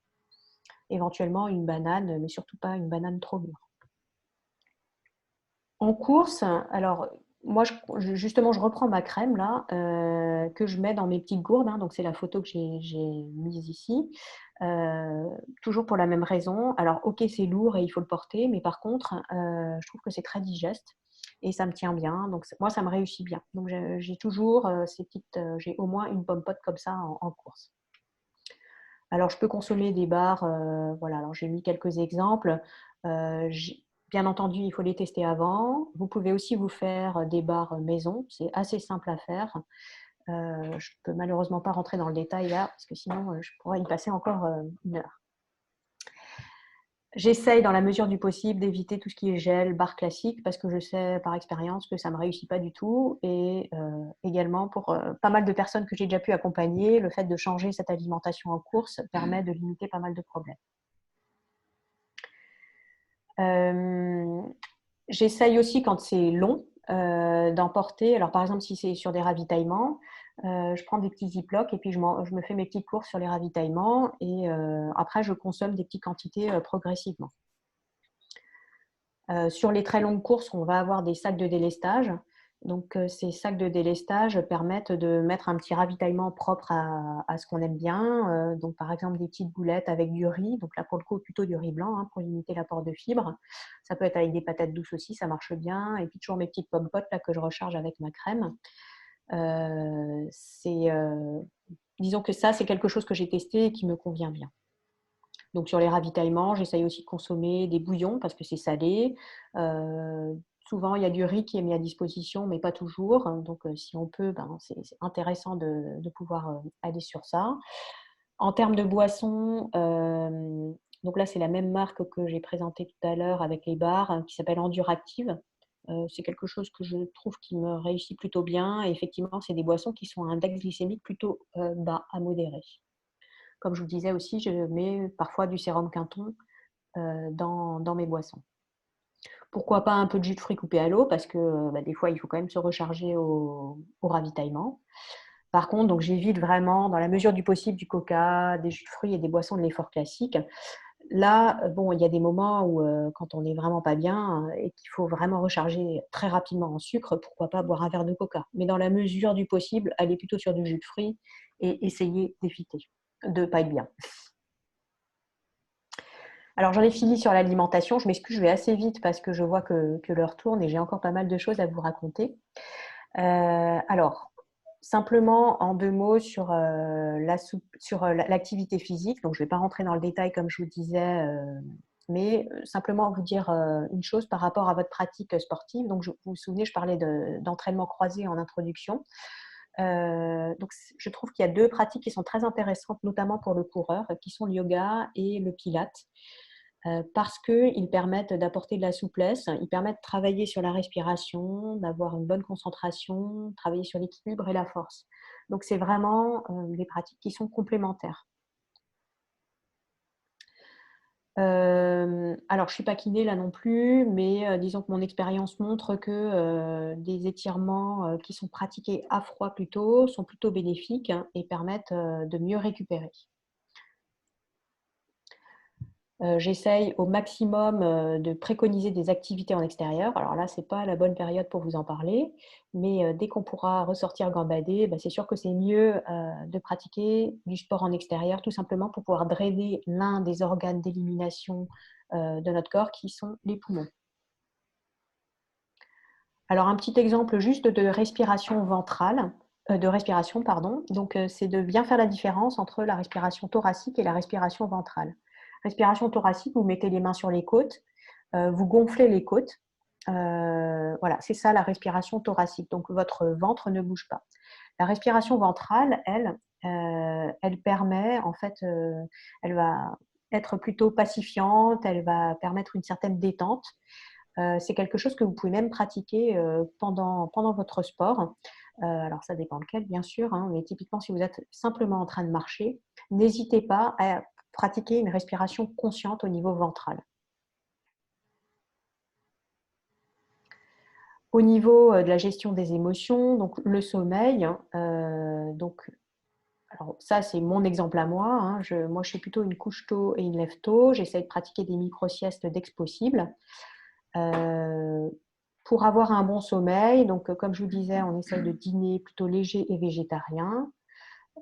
S1: Éventuellement une banane, mais surtout pas une banane trop mûre. En course, alors moi justement je reprends ma crème là que je mets dans mes petites gourdes, hein, donc c'est la photo que j'ai mise ici. Toujours pour la même raison. Alors ok, c'est lourd et il faut le porter, mais par contre je trouve que c'est très digeste et ça me tient bien, donc moi ça me réussit bien. Donc j'ai toujours ces petites, j'ai au moins une pomme pote comme ça en course. Alors, je peux consommer des bars, voilà, alors j'ai mis quelques exemples. Bien entendu, il faut les tester avant. Vous pouvez aussi vous faire des bars maison, c'est assez simple à faire. Je ne peux malheureusement pas rentrer dans le détail là, parce que sinon, je pourrais y passer encore une heure. J'essaye dans la mesure du possible d'éviter tout ce qui est gel, bar classique, parce que je sais par expérience que ça ne me réussit pas du tout. Et également, pour pas mal de personnes que j'ai déjà pu accompagner, le fait de changer cette alimentation en course permet de limiter pas mal de problèmes. J'essaye aussi quand c'est long d'emporter. Alors par exemple, si c'est sur des ravitaillements, je prends des petits ziplocs et puis je me fais mes petites courses sur les ravitaillements et après je consomme des petites quantités progressivement. Sur les très longues courses, on va avoir des sacs de délestage. Donc, ces sacs de délestage permettent de mettre un petit ravitaillement propre à ce qu'on aime bien. Donc, par exemple, des petites boulettes avec du riz. Donc là, pour le coup, plutôt du riz blanc hein, pour limiter l'apport de fibres. Ça peut être avec des patates douces aussi, ça marche bien. Et puis, toujours mes petites pommes potes là, que je recharge avec ma crème. Disons que ça, c'est quelque chose que j'ai testé et qui me convient bien. Donc sur les ravitaillements, j'essaye aussi de consommer des bouillons parce que c'est salé. Souvent, il y a du riz qui est mis à disposition, mais pas toujours. Donc si on peut, c'est intéressant de pouvoir aller sur ça. En termes de boissons, donc là, c'est la même marque que j'ai présentée tout à l'heure avec les bars qui s'appelle Enduractive. C'est quelque chose que je trouve qui me réussit plutôt bien. Et effectivement, c'est des boissons qui sont à un index glycémique plutôt bas à modéré. Comme je vous disais aussi, je mets parfois du sérum Quinton dans mes boissons. Pourquoi pas un peu de jus de fruits coupé à l'eau parce que des fois, il faut quand même se recharger au ravitaillement. Par contre, donc j'évite vraiment, dans la mesure du possible, du coca, des jus de fruits et des boissons de l'effort classique. Là, bon, il y a des moments où, quand on n'est vraiment pas bien et qu'il faut vraiment recharger très rapidement en sucre, pourquoi pas boire un verre de coca. Mais dans la mesure du possible, aller plutôt sur du jus de fruits et essayer d'éviter de ne pas être bien. Alors, j'en ai fini sur l'alimentation. Je m'excuse, je vais assez vite parce que je vois que l'heure tourne et j'ai encore pas mal de choses à vous raconter. Alors, simplement en 2 mots sur l'activité physique. Donc, je ne vais pas rentrer dans le détail comme je vous disais, mais simplement vous dire une chose par rapport à votre pratique sportive. Donc, vous vous souvenez, je parlais d'entraînement croisé en introduction. Donc, je trouve qu'il y a 2 pratiques qui sont très intéressantes, notamment pour le coureur, qui sont le yoga et le pilate. Parce qu'ils permettent d'apporter de la souplesse, ils permettent de travailler sur la respiration, d'avoir une bonne concentration, travailler sur l'équilibre et la force. Donc, c'est vraiment des pratiques qui sont complémentaires. Alors, je ne suis pas kinée là non plus, mais disons que mon expérience montre que des étirements qui sont pratiqués à froid plutôt sont plutôt bénéfiques et permettent de mieux récupérer. J'essaye au maximum de préconiser des activités en extérieur. Alors là, ce n'est pas la bonne période pour vous en parler, mais dès qu'on pourra ressortir gambader, c'est sûr que c'est mieux de pratiquer du sport en extérieur, tout simplement pour pouvoir drainer l'un des organes d'élimination de notre corps, qui sont les poumons. Alors, un petit exemple juste de respiration ventrale. de respiration, pardon. Donc, c'est de bien faire la différence entre la respiration thoracique et la respiration ventrale. Respiration thoracique, vous mettez les mains sur les côtes, vous gonflez les côtes. Voilà, c'est ça la respiration thoracique. Donc, votre ventre ne bouge pas. La respiration ventrale, elle, elle permet, en fait, elle va être plutôt pacifiante, elle va permettre une certaine détente. C'est quelque chose que vous pouvez même pratiquer pendant votre sport. Alors, ça dépend lequel, bien sûr, hein, mais typiquement, si vous êtes simplement en train de marcher, n'hésitez pas à pratiquer une respiration consciente au niveau ventral. Au niveau de la gestion des émotions, donc le sommeil, donc, alors ça c'est mon exemple à moi, hein, moi je suis plutôt une couche tôt et une lève tôt, j'essaie de pratiquer des micro-siestes dès que possible. Pour avoir un bon sommeil, donc comme je vous disais, on essaye de dîner plutôt léger et végétarien.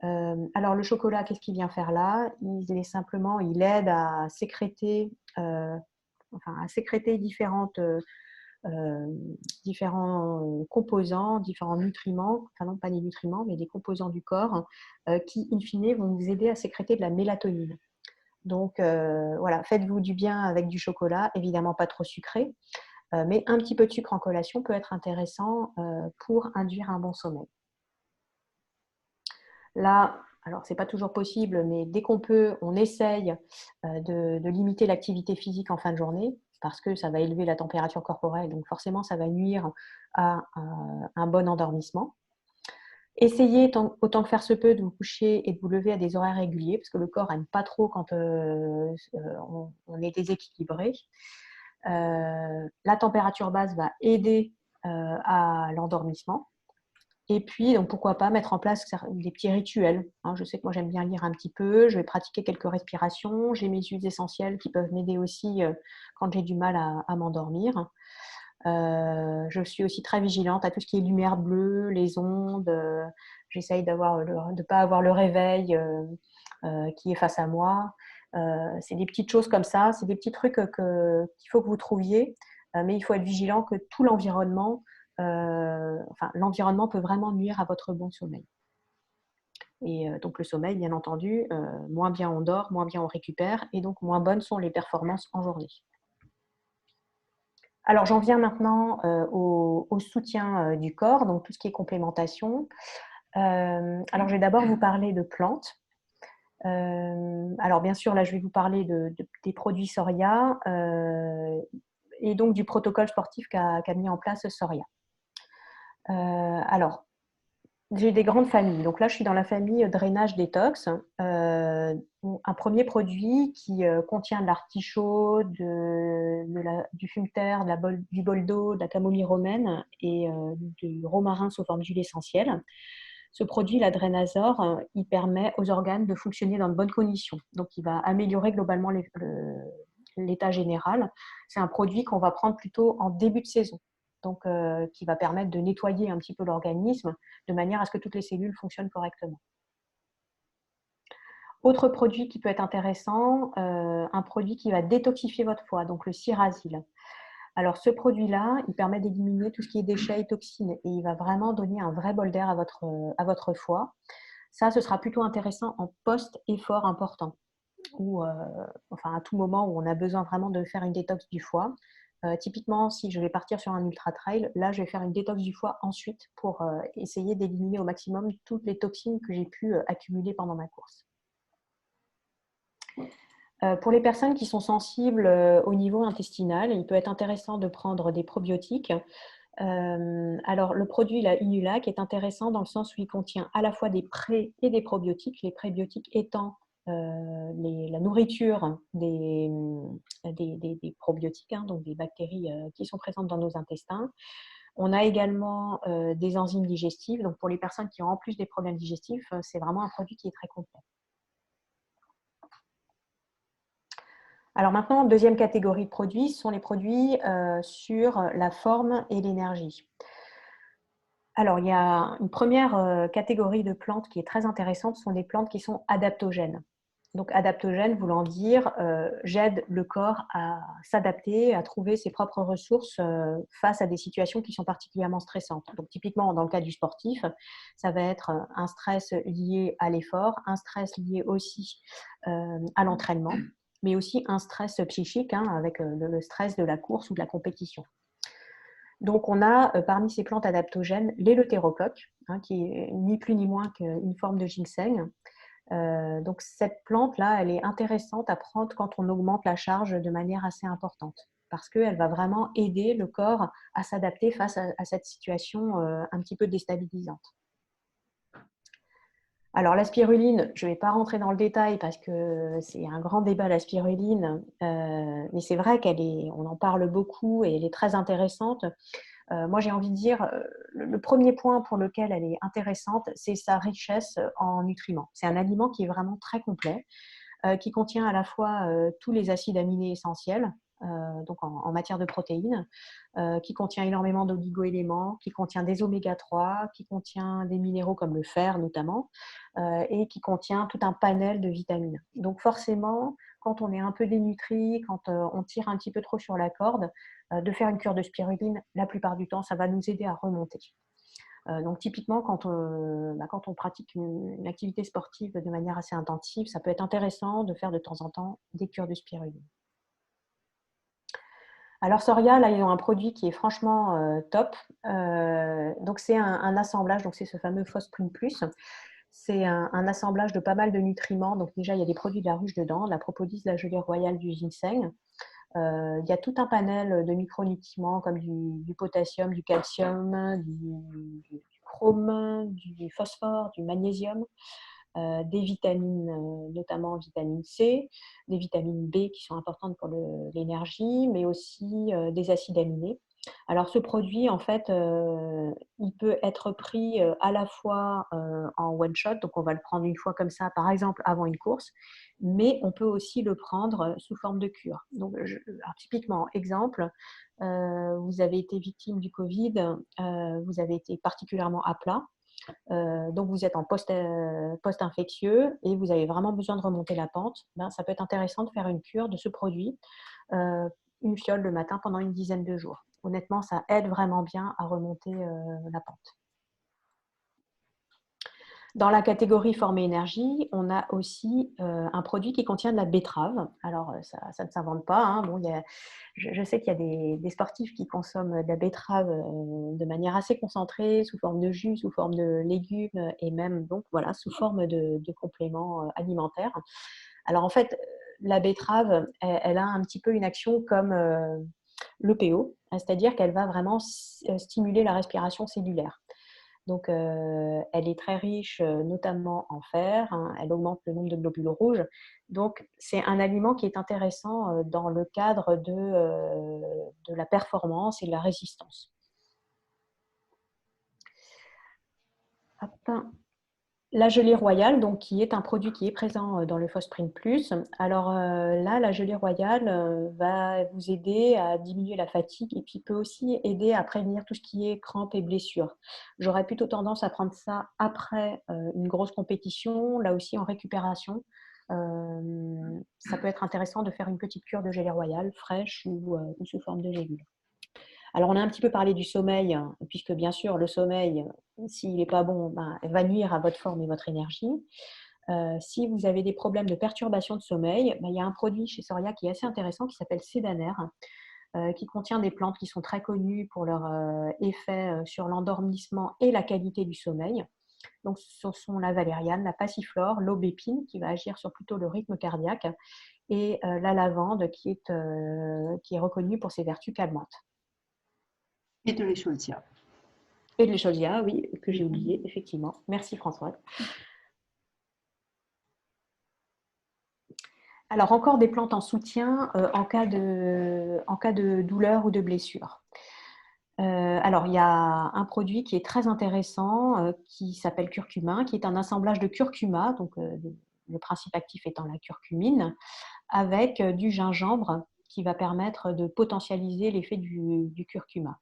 S1: Alors le chocolat, qu'est-ce qu'il vient faire là? Il aide à sécréter, à sécréter différents composants, différents nutriments, enfin non pas des nutriments, mais des composants du corps qui, in fine, vont vous aider à sécréter de la mélatonine. Donc voilà, faites-vous du bien avec du chocolat, évidemment pas trop sucré, mais un petit peu de sucre en collation peut être intéressant pour induire un bon sommeil. Là, alors c'est pas toujours possible, mais dès qu'on peut, on essaye de limiter l'activité physique en fin de journée parce que ça va élever la température corporelle, donc forcément ça va nuire à un bon endormissement. Essayez autant que faire se peut de vous coucher et de vous lever à des horaires réguliers parce que le corps n'aime pas trop quand on est déséquilibré. La température basse va aider à l'endormissement. Et puis, donc, pourquoi pas mettre en place des petits rituels. Hein. Je sais que moi, j'aime bien lire un petit peu. Je vais pratiquer quelques respirations. J'ai mes huiles essentielles qui peuvent m'aider aussi quand j'ai du mal à m'endormir. Je suis aussi très vigilante à tout ce qui est lumière bleue, les ondes. J'essaye de ne pas avoir le réveil qui est face à moi. C'est des petites choses comme ça. C'est des petits trucs qu'il faut que vous trouviez. Mais il faut être vigilant que tout l'environnement l'environnement peut vraiment nuire à votre bon sommeil. Et donc le sommeil, bien entendu, moins bien on dort, moins bien on récupère, et donc moins bonnes sont les performances en journée. Alors j'en viens maintenant au soutien du corps, donc tout ce qui est complémentation. Alors je vais d'abord vous parler de plantes. Alors bien sûr, là je vais vous parler des produits Soria et donc du protocole sportif qu'a mis en place Soria. Alors, j'ai des grandes familles. Donc là, je suis dans la famille drainage détox. Un premier produit qui contient de l'artichaut, du fumeterre, du boldo, de la camomille romaine et du romarin sous forme d'huile essentielle. Ce produit, la Drainazor, il permet aux organes de fonctionner dans de bonnes conditions. Donc, il va améliorer globalement l'état général. C'est un produit qu'on va prendre plutôt en début de saison. Donc, qui va permettre de nettoyer un petit peu l'organisme de manière à ce que toutes les cellules fonctionnent correctement. Autre produit qui peut être intéressant, un produit qui va détoxifier votre foie, donc le Cirasil. Alors, ce produit-là, il permet d'éliminer tout ce qui est déchets et toxines et il va vraiment donner un vrai bol d'air à votre foie. Ça, ce sera plutôt intéressant en post-effort important ou à tout moment où on a besoin vraiment de faire une détox du foie. Typiquement, si je vais partir sur un ultra-trail, là, je vais faire une détox du foie ensuite pour essayer d'éliminer au maximum toutes les toxines que j'ai pu accumuler pendant ma course. Pour les personnes qui sont sensibles au niveau intestinal, il peut être intéressant de prendre des probiotiques. Alors, le produit, la Inulac, est intéressant dans le sens où il contient à la fois des pré- et des probiotiques, les prébiotiques étant la nourriture des probiotiques, hein, donc des bactéries qui sont présentes dans nos intestins. On a également des enzymes digestives. Donc, pour les personnes qui ont en plus des problèmes digestifs, c'est vraiment un produit qui est très complet. Alors maintenant, deuxième catégorie de produits, ce sont les produits sur la forme et l'énergie. Alors, il y a une première catégorie de plantes qui est très intéressante, ce sont des plantes qui sont adaptogènes. Donc, adaptogène voulant dire j'aide le corps à s'adapter, à trouver ses propres ressources face à des situations qui sont particulièrement stressantes. Donc, typiquement, dans le cas du sportif, ça va être un stress lié à l'effort, un stress lié aussi à l'entraînement, mais aussi un stress psychique avec le stress de la course ou de la compétition. Donc, on a parmi ces plantes adaptogènes l'éleutérocoque, qui est ni plus ni moins qu'une forme de ginseng. Donc, cette plante-là, elle est intéressante à prendre quand on augmente la charge de manière assez importante parce qu'elle va vraiment aider le corps à s'adapter face à cette situation un petit peu déstabilisante. Alors, la spiruline, je ne vais pas rentrer dans le détail parce que c'est un grand débat, la spiruline, mais c'est vrai on en parle beaucoup et elle est très intéressante. Moi, j'ai envie de dire, le premier point pour lequel elle est intéressante, c'est sa richesse en nutriments. C'est un aliment qui est vraiment très complet, qui contient à la fois tous les acides aminés essentiels, donc en matière de protéines, qui contient énormément d'oligo-éléments, qui contient des oméga-3, qui contient des minéraux comme le fer notamment, et qui contient tout un panel de vitamines. Donc forcément, quand on est un peu dénutri, quand on tire un petit peu trop sur la corde, de faire une cure de spiruline, la plupart du temps, ça va nous aider à remonter. Donc typiquement, quand on pratique une activité sportive de manière assez intensive, ça peut être intéressant de faire de temps en temps des cures de spiruline. Alors Soria, là, ils ont un produit qui est franchement top. Donc c'est un assemblage, donc c'est ce fameux Phosprine Plus. C'est un assemblage de pas mal de nutriments. Donc déjà, il y a des produits de la ruche dedans, de la propolis, de la gelée royale, du ginseng. Il y a tout un panel de micronutriments comme du potassium, du calcium, du chrome, du phosphore, du magnésium, des vitamines, notamment vitamine C, des vitamines B qui sont importantes pour l'énergie, mais aussi des acides aminés. Alors ce produit, en fait, il peut être pris à la fois en one shot, donc on va le prendre une fois comme ça, par exemple avant une course, mais on peut aussi le prendre sous forme de cure. Donc, alors, typiquement, exemple, vous avez été victime du Covid, vous avez été particulièrement à plat, donc vous êtes en post-infectieux et vous avez vraiment besoin de remonter la pente. Ça peut être intéressant de faire une cure de ce produit, une fiole le matin pendant une dizaine de jours. Honnêtement, ça aide vraiment bien à remonter la pente. Dans la catégorie forme et énergie, on a aussi un produit qui contient de la betterave. Alors, ça ne s'invente pas. Bon, je sais qu'il y a des sportifs qui consomment de la betterave de manière assez concentrée, sous forme de jus, sous forme de légumes et même donc, voilà, sous forme de compléments alimentaires. Alors, en fait, la betterave, elle a un petit peu une action comme l'EPO, c'est-à-dire qu'elle va vraiment stimuler la respiration cellulaire. Donc, elle est très riche, notamment en fer, elle augmente le nombre de globules rouges. Donc, c'est un aliment qui est intéressant dans le cadre de la performance et de la résistance. Hop. La gelée royale, donc, qui est un produit qui est présent dans le Phosprine Plus. Alors là, la gelée royale va vous aider à diminuer la fatigue et puis peut aussi aider à prévenir tout ce qui est crampes et blessures. J'aurais plutôt tendance à prendre ça après une grosse compétition, là aussi en récupération. Ça peut être intéressant de faire une petite cure de gelée royale fraîche ou sous forme de gélule. Alors, on a un petit peu parlé du sommeil, puisque bien sûr, le sommeil, s'il n'est pas bon, va nuire à votre forme et votre énergie. Si vous avez des problèmes de perturbation de sommeil, il y a un produit chez Soria qui est assez intéressant qui s'appelle Sédaner, qui contient des plantes qui sont très connues pour leur effet sur l'endormissement et la qualité du sommeil. Donc, ce sont la valériane, la passiflore, l'aubépine qui va agir sur plutôt le rythme cardiaque et la lavande qui est reconnue pour ses vertus calmantes.
S2: Et de l'écholzia.
S1: Et de l'écholzia, oui, que j'ai oublié, effectivement. Merci Françoise. Alors, encore des plantes en soutien en cas de douleur ou de blessure. Alors, il y a un produit qui est très intéressant qui s'appelle curcumin, qui est un assemblage de curcuma, donc le principe actif étant la curcumine, avec du gingembre qui va permettre de potentialiser l'effet du curcuma.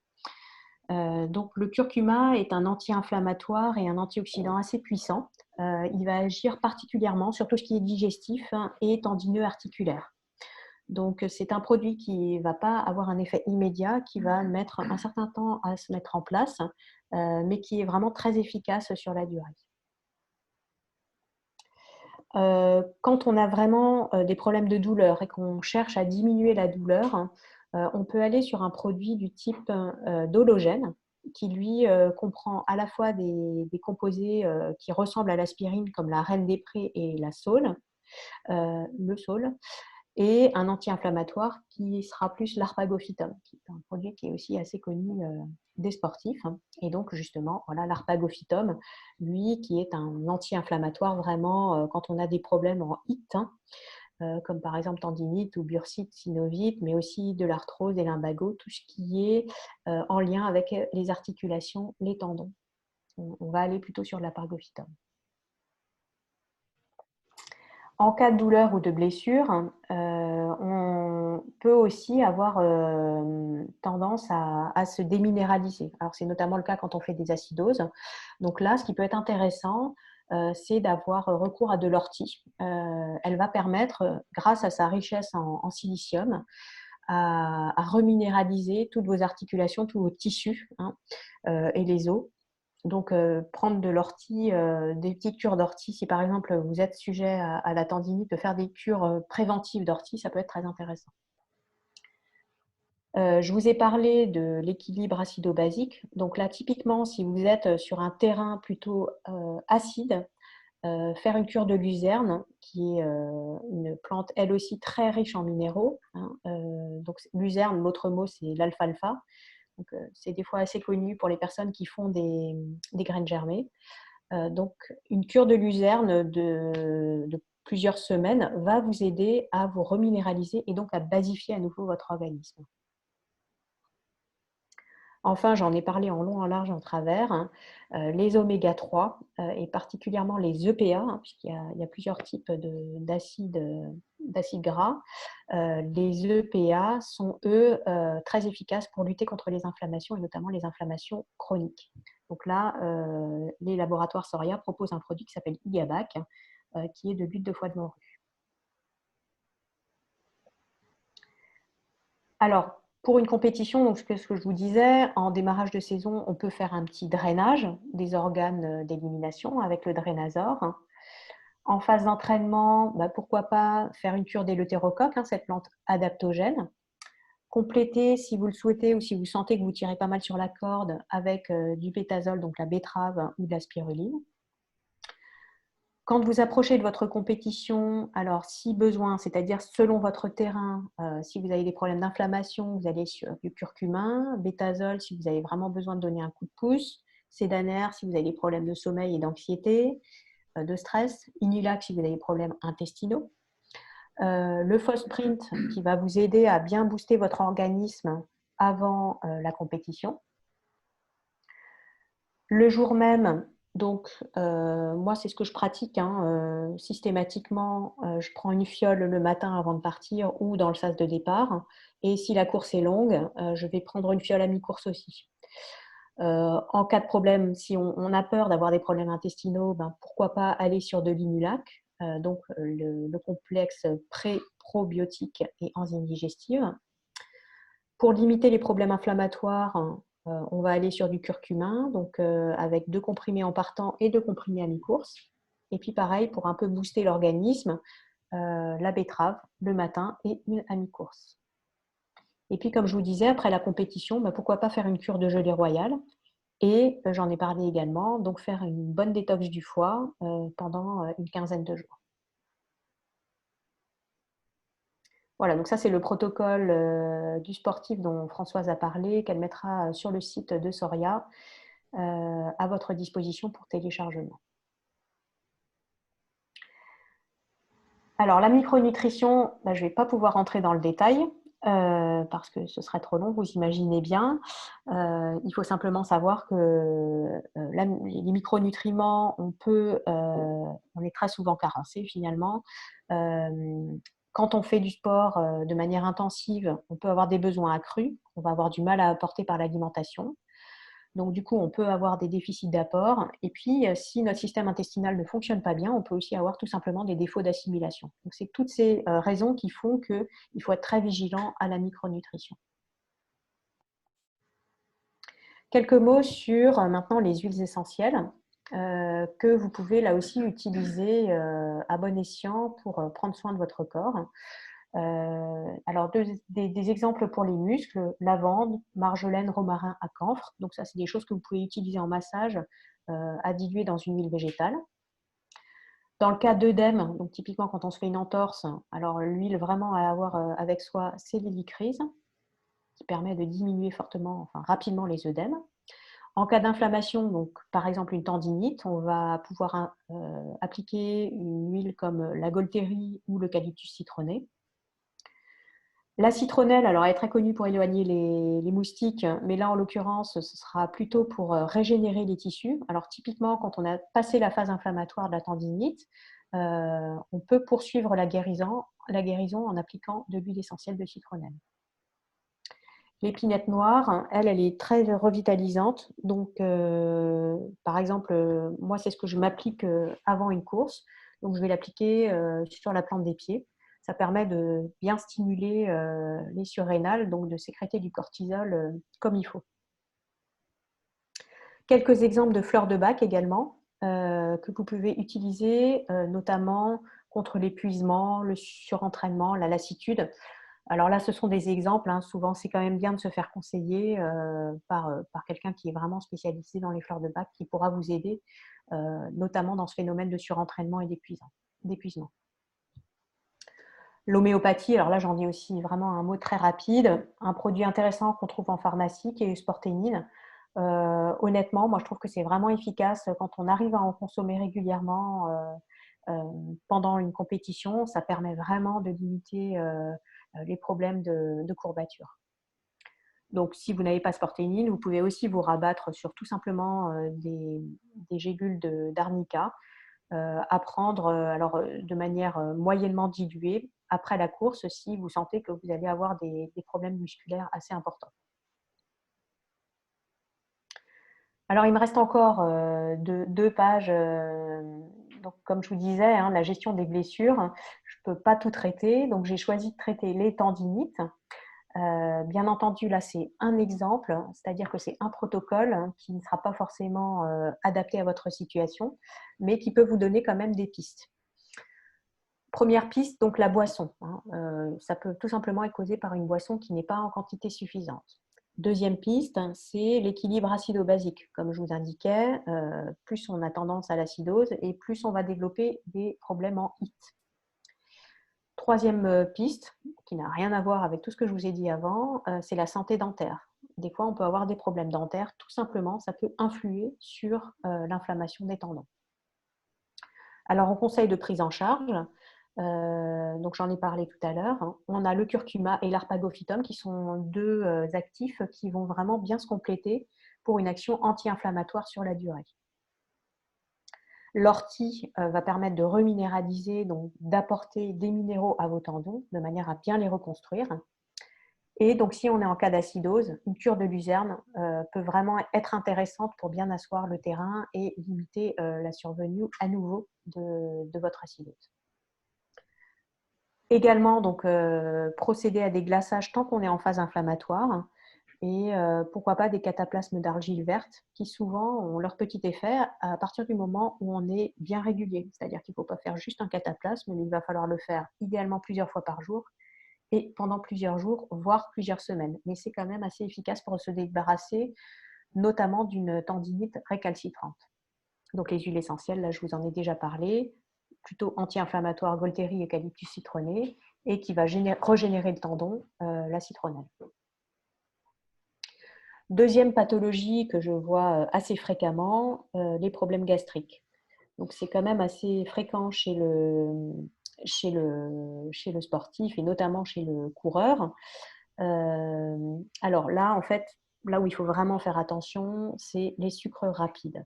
S1: Donc, le curcuma est un anti-inflammatoire et un antioxydant assez puissant il va agir particulièrement sur tout ce qui est digestif, hein, et tendineux articulaire. Donc, c'est un produit qui ne va pas avoir un effet immédiat, qui va mettre un certain temps à se mettre en place, mais qui est vraiment très efficace sur la durée. Quand on a vraiment des problèmes de douleur et qu'on cherche à diminuer la douleur, on peut aller sur un produit du type d'Hologène, qui lui comprend à la fois des composés qui ressemblent à l'aspirine, comme la Reine des Prés et la Saule, le Saule, et un anti-inflammatoire qui sera plus l'arpagophytum, qui est un produit qui est aussi assez connu des sportifs. Et donc, justement, voilà, l'arpagophytum, lui, qui est un anti-inflammatoire vraiment quand on a des problèmes en IT, comme par exemple tendinite ou bursite, synovite, mais aussi de l'arthrose, des lumbagos, tout ce qui est en lien avec les articulations, les tendons. On va aller plutôt sur l'arpagophytum. En cas de douleur ou de blessure, on peut aussi avoir tendance à se déminéraliser. Alors, c'est notamment le cas quand on fait des acidoses. Donc là, ce qui peut être intéressant, c'est d'avoir recours à de l'ortie. Elle va permettre, grâce à sa richesse en silicium, à reminéraliser toutes vos articulations, tous vos tissus, hein, et les os. Donc, prendre de l'ortie, des petites cures d'ortie, si par exemple vous êtes sujet à la tendinite, de faire des cures préventives d'ortie, ça peut être très intéressant. Je vous ai parlé de l'équilibre acido-basique. Donc là, typiquement, si vous êtes sur un terrain plutôt acide, faire une cure de luzerne, qui est une plante elle aussi très riche en minéraux, hein. Donc luzerne, l'autre mot c'est l'alfalfa. Donc, c'est des fois assez connu pour les personnes qui font des graines germées. Donc, une cure de luzerne de plusieurs semaines va vous aider à vous reminéraliser et donc à basifier à nouveau votre organisme. Enfin, j'en ai parlé en long, en large, en travers, hein, les oméga 3 et particulièrement les EPA, hein, puisqu'il y a plusieurs types d'acides gras. Les EPA sont, eux, très efficaces pour lutter contre les inflammations et notamment les inflammations chroniques. Donc là, les laboratoires Soria proposent un produit qui s'appelle Igabac, qui est de l'huile de foie de morue. Alors, pour une compétition, donc ce que je vous disais, en démarrage de saison, on peut faire un petit drainage des organes d'élimination avec le Drainazor. En phase d'entraînement, pourquoi pas faire une cure d'éleutérocoque, hein, cette plante adaptogène. Compléter, si vous le souhaitez ou si vous sentez que vous tirez pas mal sur la corde, avec du bétazole, donc la betterave ou de la spiruline. Quand vous approchez de votre compétition, alors si besoin, c'est-à-dire selon votre terrain, si vous avez des problèmes d'inflammation, vous allez sur du curcumin, bétazole si vous avez vraiment besoin de donner un coup de pouce, sédanaire si vous avez des problèmes de sommeil et d'anxiété, de stress, inulac si vous avez des problèmes intestinaux. Le Phosprint qui va vous aider à bien booster votre organisme avant la compétition. Le jour même, donc moi c'est ce que je pratique, hein, systématiquement, je prends une fiole le matin avant de partir ou dans le sas de départ, et si la course est longue, je vais prendre une fiole à mi-course aussi. En cas de problème, si on a peur d'avoir des problèmes intestinaux, pourquoi pas aller sur de l'inulac, donc le complexe pré-probiotique et enzymes digestives. Pour limiter les problèmes inflammatoires, on va aller sur du curcumin, donc avec 2 comprimés en partant et 2 comprimés à mi-course. Et puis pareil, pour un peu booster l'organisme, la betterave le matin et une à mi-course. Et puis, comme je vous disais, après la compétition, pourquoi pas faire une cure de gelée royale. Et j'en ai parlé également, donc faire une bonne détox du foie pendant une quinzaine de jours. Voilà, donc ça c'est le protocole du sportif dont Françoise a parlé, qu'elle mettra sur le site de Soria à votre disposition pour téléchargement. Alors la micronutrition, je ne vais pas pouvoir rentrer dans le détail parce que ce serait trop long, vous imaginez bien. Il faut simplement savoir que les micronutriments, on est très souvent carencé finalement. Quand on fait du sport de manière intensive, on peut avoir des besoins accrus, on va avoir du mal à apporter par l'alimentation. Donc, du coup, on peut avoir des déficits d'apport. Et puis, si notre système intestinal ne fonctionne pas bien, on peut aussi avoir tout simplement des défauts d'assimilation. Donc, c'est toutes ces raisons qui font qu'il faut être très vigilant à la micronutrition. Quelques mots sur maintenant les huiles essentielles que vous pouvez là aussi utiliser à bon escient pour prendre soin de votre corps. Alors, des exemples pour les muscles, lavande, marjolaine, romarin à camphre. Donc ça, c'est des choses que vous pouvez utiliser en massage à diluer dans une huile végétale. Dans le cas d'œdème, donc typiquement quand on se fait une entorse, alors l'huile vraiment à avoir avec soi, c'est l'hélicryse, qui permet de diminuer fortement, enfin rapidement les œdèmes. En cas d'inflammation, donc par exemple une tendinite, on va pouvoir appliquer une huile comme la Golterie ou l'eucalyptus citronné. La citronnelle, alors elle est très connue pour éloigner les moustiques, mais là en l'occurrence, ce sera plutôt pour régénérer les tissus. Alors typiquement, quand on a passé la phase inflammatoire de la tendinite, on peut poursuivre la guérison en appliquant de l'huile essentielle de citronnelle. L'épinette noire, elle est très revitalisante. Donc, par exemple, moi, c'est ce que je m'applique avant une course. Donc, je vais l'appliquer sur la plante des pieds. Ça permet de bien stimuler les surrénales, donc de sécréter du cortisol comme il faut. Quelques exemples de fleurs de bac également que vous pouvez utiliser, notamment contre l'épuisement, le surentraînement, la lassitude. Alors là, ce sont des exemples. Hein. Souvent, c'est quand même bien de se faire conseiller par quelqu'un qui est vraiment spécialisé dans les fleurs de bac, qui pourra vous aider, notamment dans ce phénomène de surentraînement et d'épuisement. L'homéopathie, alors là, j'en dis aussi vraiment un mot très rapide. Un produit intéressant qu'on trouve en pharmacie, qui est Sporténine. Honnêtement, moi, je trouve que c'est vraiment efficace quand on arrive à en consommer régulièrement pendant une compétition. Ça permet vraiment de limiter les problèmes de courbature. Donc, si vous n'avez pas Sporténine, vous pouvez aussi vous rabattre sur tout simplement des gélules d'arnica à prendre alors, de manière moyennement diluée après la course si vous sentez que vous allez avoir des problèmes musculaires assez importants. Alors, il me reste encore deux pages. Donc, comme je vous disais, hein, la gestion des blessures, je ne peux pas tout traiter. Donc, j'ai choisi de traiter les tendinites. Bien entendu, là, c'est un exemple, c'est-à-dire que c'est un protocole qui ne sera pas forcément adapté à votre situation, mais qui peut vous donner quand même des pistes. Première piste, donc la boisson. Ça peut tout simplement être causé par une boisson qui n'est pas en quantité suffisante. Deuxième piste, c'est l'équilibre acido-basique. Comme je vous indiquais, plus on a tendance à l'acidose et plus on va développer des problèmes en HIIT. Troisième piste, qui n'a rien à voir avec tout ce que je vous ai dit avant, c'est la santé dentaire. Des fois, on peut avoir des problèmes dentaires, tout simplement, ça peut influer sur l'inflammation des tendons. Alors, on conseille de prise en charge, donc j'en ai parlé tout à l'heure. On a le curcuma et l'arpagophytum qui sont deux actifs qui vont vraiment bien se compléter pour une action anti-inflammatoire sur la durée. L'ortie va permettre de reminéraliser, donc d'apporter des minéraux à vos tendons de manière à bien les reconstruire. Et donc, si on est en cas d'acidose, une cure de luzerne peut vraiment être intéressante pour bien asseoir le terrain et limiter la survenue à nouveau de votre acidose. Également, donc, procéder à des glaçages tant qu'on est en phase inflammatoire et pourquoi pas des cataplasmes d'argile verte qui souvent ont leur petit effet à partir du moment où on est bien régulier. C'est-à-dire qu'il ne faut pas faire juste un cataplasme, mais il va falloir le faire idéalement plusieurs fois par jour et pendant plusieurs jours, voire plusieurs semaines. Mais c'est quand même assez efficace pour se débarrasser notamment d'une tendinite récalcitrante. Donc les huiles essentielles, là je vous en ai déjà parlé, plutôt anti-inflammatoire, Golterie, eucalyptus citronné, et qui va régénérer le tendon, la citronnelle. Deuxième pathologie que je vois assez fréquemment, les problèmes gastriques. Donc c'est quand même assez fréquent chez le sportif et notamment chez le coureur. Alors là, en fait, là où il faut vraiment faire attention, c'est les sucres rapides.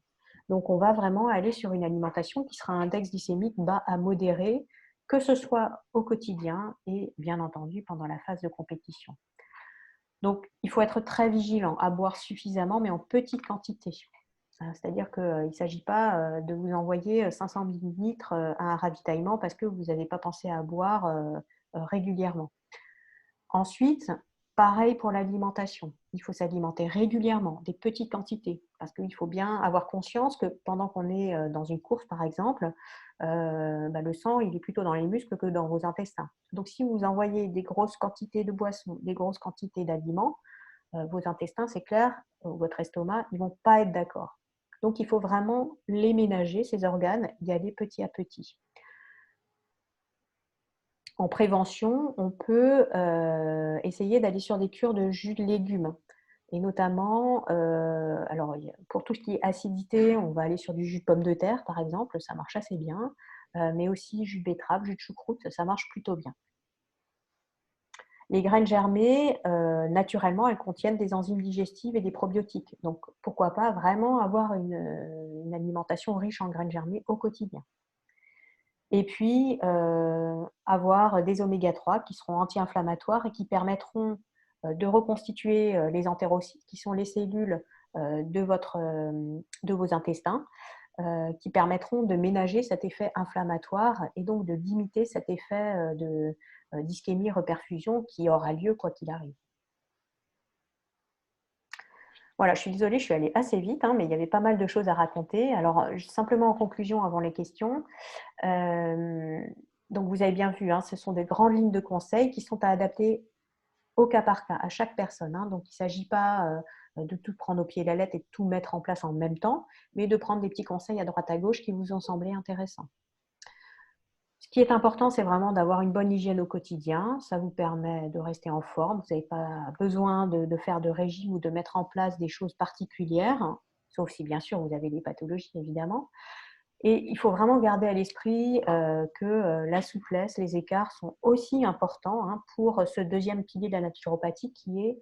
S1: Donc, on va vraiment aller sur une alimentation qui sera un index glycémique bas à modéré, que ce soit au quotidien et bien entendu pendant la phase de compétition. Donc, il faut être très vigilant à boire suffisamment, mais en petite quantité. C'est-à-dire qu'il ne s'agit pas de vous envoyer 500 millilitres à un ravitaillement parce que vous n'avez pas pensé à boire régulièrement. Ensuite, pareil pour l'alimentation. Il faut s'alimenter régulièrement, des petites quantités, parce qu'il faut bien avoir conscience que pendant qu'on est dans une course, par exemple, le sang, il est plutôt dans les muscles que dans vos intestins. Donc, si vous envoyez des grosses quantités de boissons, des grosses quantités d'aliments, vos intestins, c'est clair, votre estomac, ils ne vont pas être d'accord. Donc, il faut vraiment les ménager, ces organes, y aller petit à petit. En prévention, on peut essayer d'aller sur des cures de jus de légumes. Et notamment, alors, pour tout ce qui est acidité, on va aller sur du jus de pomme de terre, par exemple, ça marche assez bien. Mais aussi jus de betterave, jus de choucroute, ça marche plutôt bien. Les graines germées, naturellement, elles contiennent des enzymes digestives et des probiotiques. Donc, pourquoi pas vraiment avoir une alimentation riche en graines germées au quotidien. Et puis, avoir des oméga-3 qui seront anti-inflammatoires et qui permettront de reconstituer les entérocytes, qui sont les cellules de vos intestins, qui permettront de ménager cet effet inflammatoire et donc de limiter cet effet d'ischémie-reperfusion qui aura lieu quoi qu'il arrive. Voilà, je suis désolée, je suis allée assez vite, mais il y avait pas mal de choses à raconter. Alors, simplement en conclusion avant les questions, donc vous avez bien vu, ce sont des grandes lignes de conseils qui sont à adapter au cas par cas, à chaque personne. Donc, il ne s'agit pas de tout prendre au pied de la lettre et de tout mettre en place en même temps, mais de prendre des petits conseils à droite à gauche qui vous ont semblé intéressants. Ce qui est important, c'est vraiment d'avoir une bonne hygiène au quotidien. Ça vous permet de rester en forme. Vous n'avez pas besoin de faire de régime ou de mettre en place des choses particulières, sauf si bien sûr vous avez des pathologies évidemment. Et il faut vraiment garder à l'esprit que la souplesse, les écarts sont aussi importants pour ce deuxième pilier de la naturopathie qui est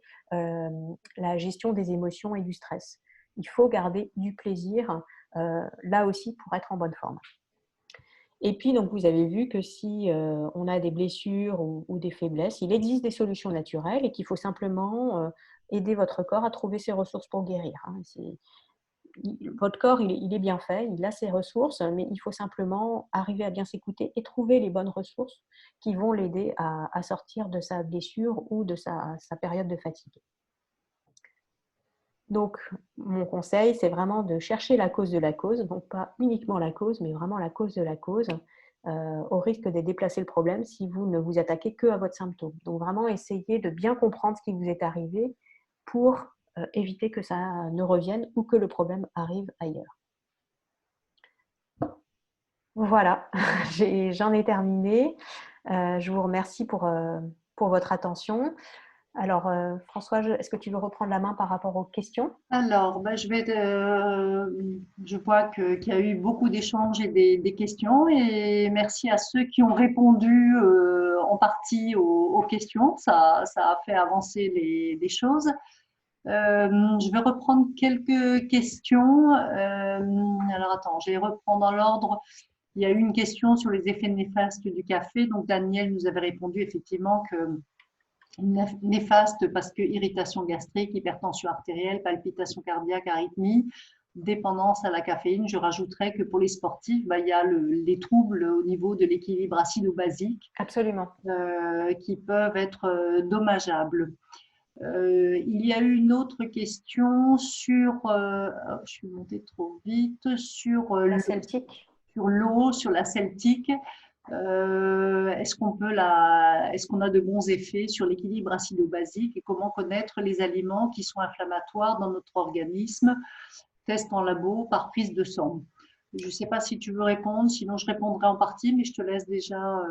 S1: la gestion des émotions et du stress. Il faut garder du plaisir là aussi pour être en bonne forme. Et puis, donc, vous avez vu que si on a des blessures ou des faiblesses, il existe des solutions naturelles et qu'il faut simplement aider votre corps à trouver ses ressources pour guérir. Votre corps, il est bien fait, il a ses ressources, mais il faut simplement arriver à bien s'écouter et trouver les bonnes ressources qui vont l'aider à sortir de sa blessure ou de sa période de fatigue. Donc, mon conseil, c'est vraiment de chercher la cause de la cause, donc pas uniquement la cause, mais vraiment la cause de la cause, au risque de déplacer le problème si vous ne vous attaquez que à votre symptôme. Donc, vraiment essayer de bien comprendre ce qui vous est arrivé pour éviter que ça ne revienne ou que le problème arrive ailleurs. Voilà, j'en ai terminé. Je vous remercie pour votre attention. Alors, François, est-ce que tu veux reprendre la main par rapport aux questions?
S2: Alors, je vois qu'il y a eu beaucoup d'échanges et des questions et merci à ceux qui ont répondu en partie aux questions. Ça a fait avancer les choses. Je vais reprendre quelques questions. Alors, attends, je vais reprendre dans l'ordre. Il y a eu une question sur les effets néfastes du café. Donc, Daniel nous avait répondu effectivement que néfaste parce que irritation gastrique, hypertension artérielle, palpitation cardiaque, arythmie, dépendance à la caféine. Je rajouterais que pour les sportifs, il y a les troubles au niveau de l'équilibre acido-basique.
S1: Absolument.
S2: Qui peuvent être dommageables. Il y a eu une autre question sur, je suis montée trop vite, sur
S1: la celtique.
S2: Sur l'eau, sur la celtique. Est-ce qu'on a de bons effets sur l'équilibre acido-basique et comment connaître les aliments qui sont inflammatoires dans notre organisme? Test en labo par prise de sang. Je ne sais pas si tu veux répondre, sinon je répondrai en partie, mais je te laisse déjà.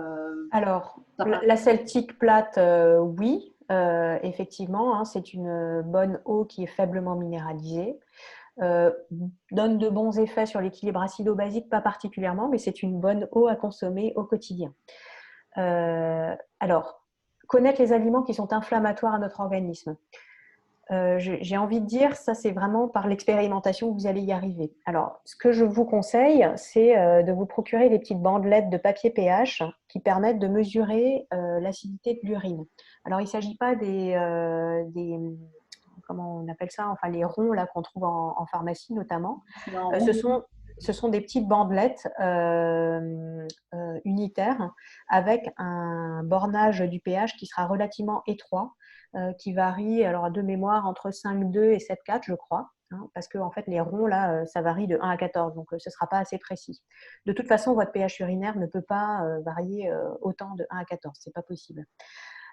S1: Alors, la celtique plate, oui, effectivement, c'est une bonne eau qui est faiblement minéralisée. Donne de bons effets sur l'équilibre acido-basique, pas particulièrement, mais c'est une bonne eau à consommer au quotidien. Alors, connaître les aliments qui sont inflammatoires à notre organisme. J'ai envie de dire, ça c'est vraiment par l'expérimentation que vous allez y arriver. Alors, ce que je vous conseille, c'est de vous procurer des petites bandelettes de papier pH qui permettent de mesurer l'acidité de l'urine. Alors, il ne s'agit pas comment on appelle ça, enfin les ronds là qu'on trouve en pharmacie notamment. Ce sont des petites bandelettes unitaires avec un bornage du pH qui sera relativement étroit, qui varie, alors de mémoire, entre 5,2 et 7,4, je crois. Hein, parce que en fait, les ronds, là, ça varie de 1 à 14, donc ce ne sera pas assez précis. De toute façon, votre pH urinaire ne peut pas varier autant de 1 à 14, ce n'est pas possible.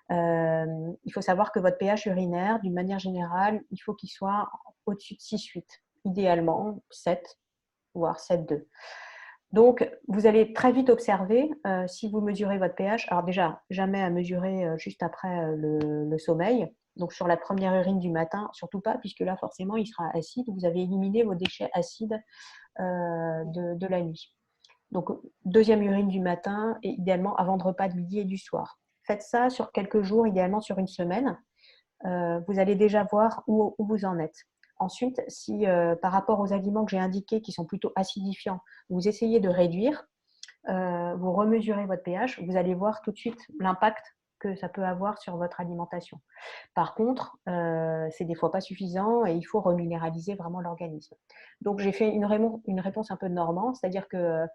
S1: Il faut savoir que votre pH urinaire, d'une manière générale, il faut qu'il soit au-dessus de 6,8, idéalement 7, voire 7,2. Donc, vous allez très vite observer si vous mesurez votre pH. Alors déjà, jamais à mesurer juste après le sommeil. Donc, sur la première urine du matin, surtout pas, puisque là, forcément, il sera acide. Vous avez éliminé vos déchets acides de la nuit. Donc, deuxième urine du matin et idéalement avant le repas de midi et du soir. Faites ça sur quelques jours, idéalement sur une semaine. Vous allez déjà voir où vous en êtes. Ensuite, si par rapport aux aliments que j'ai indiqués qui sont plutôt acidifiants, vous essayez de réduire, vous remesurez votre pH, vous allez voir tout de suite l'impact que ça peut avoir sur votre alimentation. Par contre, c'est des fois pas suffisant et il faut reminéraliser vraiment l'organisme. Donc, j'ai fait une réponse un peu de Normand, c'est-à-dire que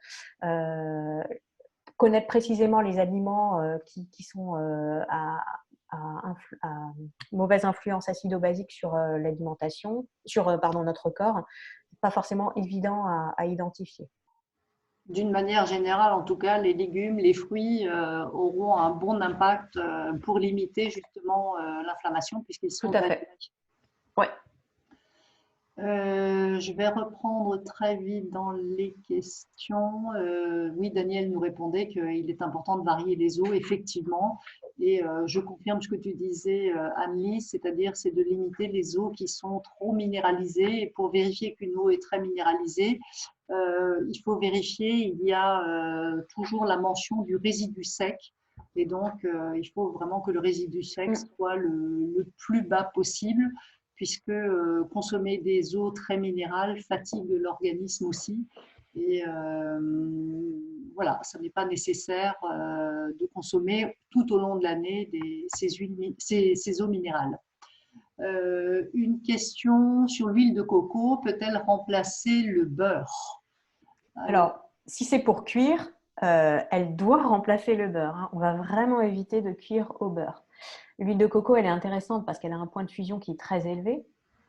S1: connaître précisément les aliments qui sont à mauvaise influence acido-basique sur l'alimentation, sur notre corps, pas forcément évident à identifier.
S2: D'une manière générale, en tout cas, les légumes, les fruits auront un bon impact pour limiter justement l'inflammation puisqu'ils sont
S1: Tout à fait. Ouais.
S2: Je vais reprendre très vite dans les questions. Oui, Daniel nous répondait qu'il est important de varier les eaux, effectivement. Et je confirme ce que tu disais, Anne-Lise, c'est-à-dire c'est de limiter les eaux qui sont trop minéralisées. Et pour vérifier qu'une eau est très minéralisée, il faut vérifier, il y a toujours la mention du résidu sec. Et donc, il faut vraiment que le résidu sec soit le plus bas possible puisque consommer des eaux très minérales fatigue l'organisme aussi. Et voilà, ce n'est pas nécessaire de consommer tout au long de l'année ces eaux minérales. Une question sur l'huile de coco, peut-elle remplacer le beurre?
S1: Alors, si c'est pour cuire, elle doit remplacer le beurre. Hein. On va vraiment éviter de cuire au beurre. L'huile de coco, elle est intéressante parce qu'elle a un point de fusion qui est très élevé.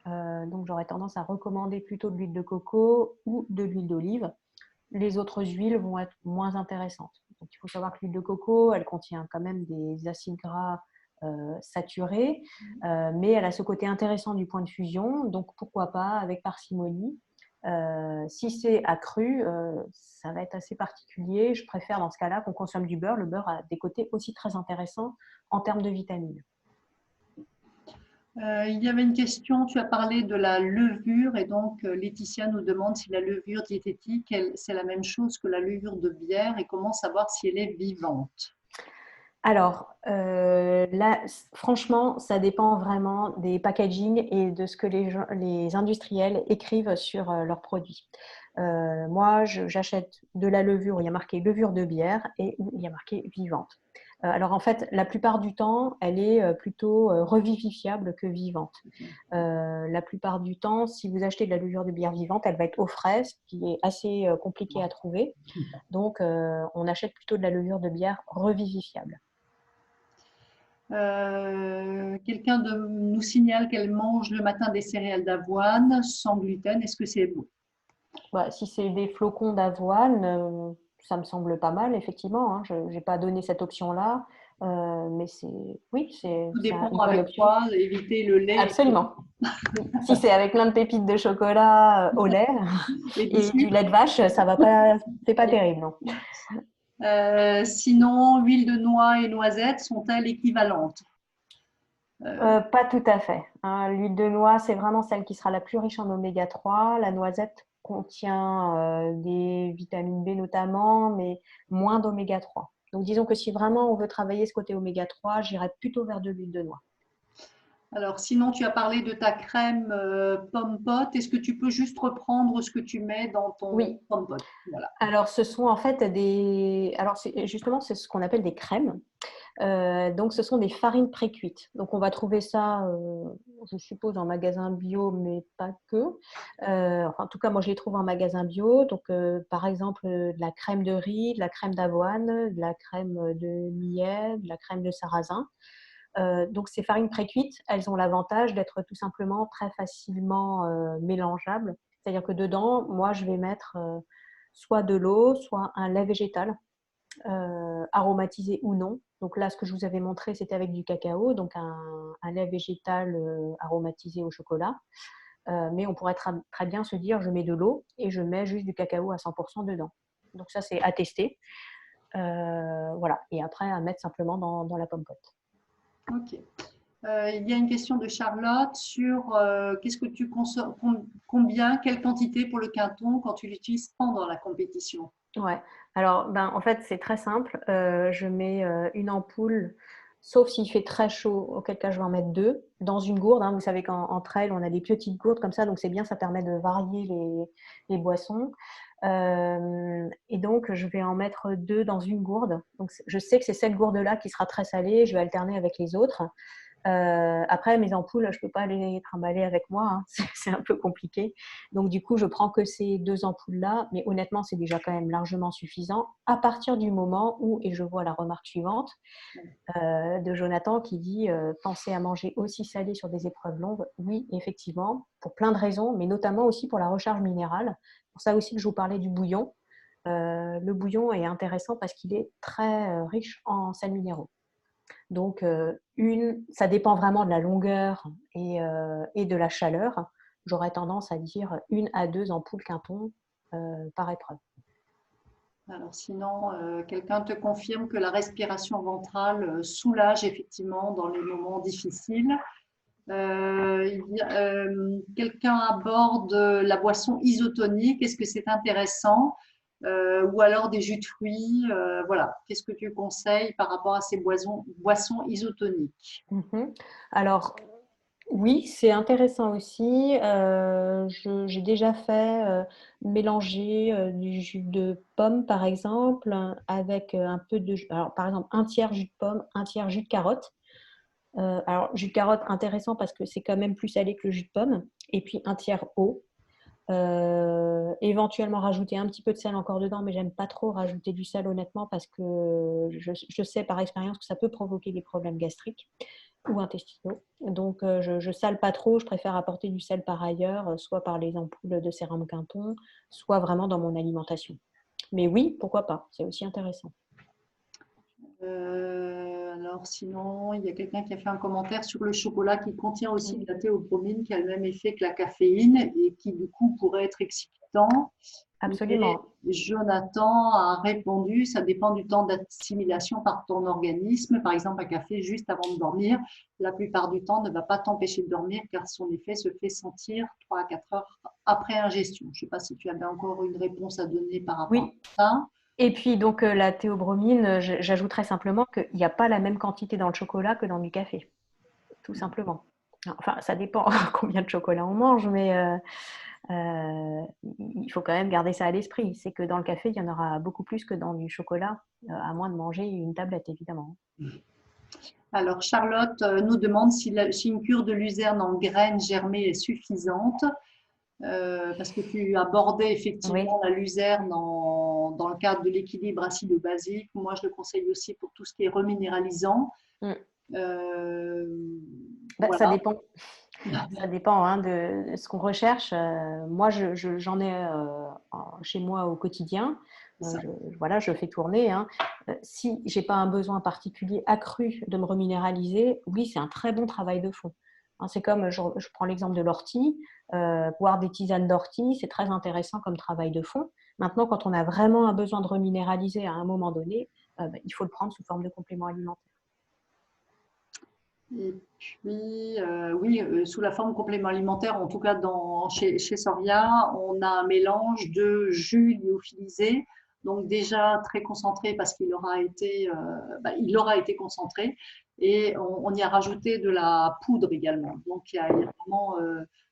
S1: Donc, j'aurais tendance à recommander plutôt de l'huile de coco ou de l'huile d'olive. Les autres huiles vont être moins intéressantes. Donc, il faut savoir que l'huile de coco, elle contient quand même des acides gras saturés, mais elle a ce côté intéressant du point de fusion. Donc, pourquoi pas avec parcimonie. Si c'est accru, ça va être assez particulier. Je préfère dans ce cas-là qu'on consomme du beurre. Le beurre a des côtés aussi très intéressants en termes de vitamines.
S2: Il y avait une question, tu as parlé de la levure et donc Laetitia nous demande si la levure diététique, c'est la même chose que la levure de bière et comment savoir si elle est vivante.
S1: Alors, là, franchement, ça dépend vraiment des packaging et de ce que les industriels écrivent sur leurs produits. Moi, j'achète de la levure où il y a marqué levure de bière et où il y a marqué vivante. Alors, en fait, la plupart du temps, elle est plutôt revivifiable que vivante. La plupart du temps, si vous achetez de la levure de bière vivante, elle va être aux fraises, ce qui est assez compliqué à trouver. Donc, on achète plutôt de la levure de bière revivifiable.
S2: Quelqu'un nous signale qu'elle mange le matin des céréales d'avoine sans gluten. Est-ce que c'est bon?
S1: Si c'est des flocons d'avoine, ça me semble pas mal, effectivement. Hein. Je n'ai pas donné cette option-là, mais oui, c'est
S2: Tout dépend
S1: une bonne
S2: avec
S1: option.
S2: quoi, éviter le lait.
S1: Absolument. Si c'est avec plein de pépites de chocolat au lait
S2: Et du
S1: et du
S2: sucre.
S1: lait de vache, ça va pas, c'est pas terrible, non.
S2: Sinon, huile de noix et noisettes sont-elles équivalentes?
S1: Pas tout à fait. Hein. L'huile de noix, c'est vraiment celle qui sera la plus riche en oméga 3. La noisette contient des vitamines B notamment, mais moins d'oméga 3. Donc, disons que si vraiment on veut travailler ce côté oméga 3, j'irais plutôt vers de l'huile de noix.
S2: Alors, sinon, tu as parlé de ta crème pomme pote. Est-ce que tu peux juste reprendre ce que tu mets dans ton
S1: Oui,
S2: pomme pote? Voilà.
S1: alors ce sont en fait des… Alors justement, c'est ce qu'on appelle des crèmes. Donc, ce sont des farines précuites. Donc, on va trouver ça, je suppose, en magasin bio, mais pas que. Enfin, en tout cas, moi, je les trouve en magasin bio. Donc, par exemple, de la crème de riz, de la crème d'avoine, de la crème de millet, de la crème de sarrasin. Donc, ces farines précuites, elles ont l'avantage d'être tout simplement très facilement mélangeables. C'est-à-dire que dedans, moi, je vais mettre soit de l'eau, soit un lait végétal aromatisé ou non. Donc là, ce que je vous avais montré, c'était avec du cacao, donc un lait végétal aromatisé au chocolat. Mais on pourrait très bien se dire, je mets de l'eau et je mets juste du cacao à 100% dedans. Donc ça, c'est à tester. Voilà. Et après, à mettre simplement dans la pomme pote.
S2: Ok. Il y a une question de Charlotte sur qu'est-ce que tu consommes, combien, quelle quantité pour le quinton quand tu l'utilises pendant la compétition?
S1: Ouais. Alors, ben, en fait, c'est très simple. Je mets une ampoule, sauf s'il fait très chaud, auquel cas je vais en mettre deux, dans une gourde. Hein. Vous savez qu'en trail, on a des petites gourdes comme ça, donc c'est bien, ça permet de varier les boissons. Et donc, je vais en mettre deux dans une gourde. Donc, je sais que c'est cette gourde-là qui sera très salée. Je vais alterner avec les autres. Après, mes ampoules, je ne peux pas les trimballer avec moi, hein. C'est un peu compliqué. Donc, du coup, je prends que ces deux ampoules-là, mais honnêtement, c'est déjà quand même largement suffisant à partir du moment où, et je vois la remarque suivante de Jonathan qui dit pensez à manger aussi salé sur des épreuves longues. Oui, effectivement, pour plein de raisons, mais notamment aussi pour la recharge minérale. C'est pour ça aussi que je vous parlais du bouillon. Le bouillon est intéressant parce qu'il est très riche en sels minéraux. Donc, ça dépend vraiment de la longueur et de la chaleur. J'aurais tendance à dire 1 à 2 ampoules quinton par épreuve.
S2: Alors sinon, quelqu'un te confirme que la respiration ventrale soulage effectivement dans les moments difficiles. Quelqu'un aborde la boisson isotonique. Est-ce que c'est intéressant? Ou alors des jus de fruits? Voilà. Qu'est-ce que tu conseilles par rapport à ces boissons isotoniques?
S1: Mhm. Alors, oui, c'est intéressant aussi. J'ai déjà fait mélanger du jus de pomme, par exemple, avec un peu de… Alors, par exemple, un tiers jus de pomme, un tiers jus de carotte. Alors, jus de carotte, intéressant parce que c'est quand même plus salé que le jus de pomme. Et puis, un tiers eau. Éventuellement rajouter un petit peu de sel encore dedans, mais j'aime pas trop rajouter du sel honnêtement parce que je sais par expérience que ça peut provoquer des problèmes gastriques ou intestinaux. Donc je sale pas trop, je préfère apporter du sel par ailleurs, soit par les ampoules de sérum quinton, soit vraiment dans mon alimentation. Mais oui, pourquoi pas, c'est aussi intéressant.
S2: Alors sinon, il y a quelqu'un qui a fait un commentaire sur le chocolat qui contient aussi de la théobromine qui a le même effet que la caféine et qui du coup pourrait être excitant. Mais
S1: Absolument.
S2: Jonathan a répondu, ça dépend du temps d'assimilation par ton organisme. Par exemple, un café juste avant de dormir, la plupart du temps, ne va pas t'empêcher de dormir car son effet se fait sentir 3 à 4 heures après ingestion. Je ne sais pas si tu avais encore une réponse à donner par rapport
S1: Oui.
S2: à ça.
S1: Et puis donc la théobromine, j'ajouterais simplement qu'il n'y a pas la même quantité dans le chocolat que dans du café, tout simplement. Enfin, ça dépend combien de chocolat on mange, mais il faut quand même garder ça à l'esprit. C'est que dans le café, il y en aura beaucoup plus que dans du chocolat, à moins de manger une tablette, évidemment.
S2: Alors, Charlotte nous demande si une cure de luzerne en graines germées est suffisante, parce que tu abordais
S1: Oui.
S2: effectivement la luzerne dans le cadre de l'équilibre acido-basique. Moi, je le conseille aussi pour tout ce qui est reminéralisant.
S1: Mm.
S2: Euh,
S1: Bah, ça
S2: voilà.
S1: dépend. Ça dépend hein, de ce qu'on recherche. Moi, j'en ai chez moi au quotidien.
S2: Ça.
S1: Voilà, je fais tourner. Hein. Si j'ai pas un besoin particulier accru de me reminéraliser, oui, c'est un très bon travail de fond. Hein, c'est comme, je prends l'exemple de l'ortie. Boire des tisanes d'ortie, c'est très intéressant comme travail de fond. Maintenant, quand on a vraiment un besoin de reminéraliser à un moment donné, il faut le prendre sous forme de complément alimentaire.
S2: Et puis, oui, sous la forme complément alimentaire, en tout cas chez Soria, on a un mélange de jus lyophilisé, donc déjà très concentré parce qu'il aura été concentré. et on y a rajouté de la poudre également. Donc, il y a vraiment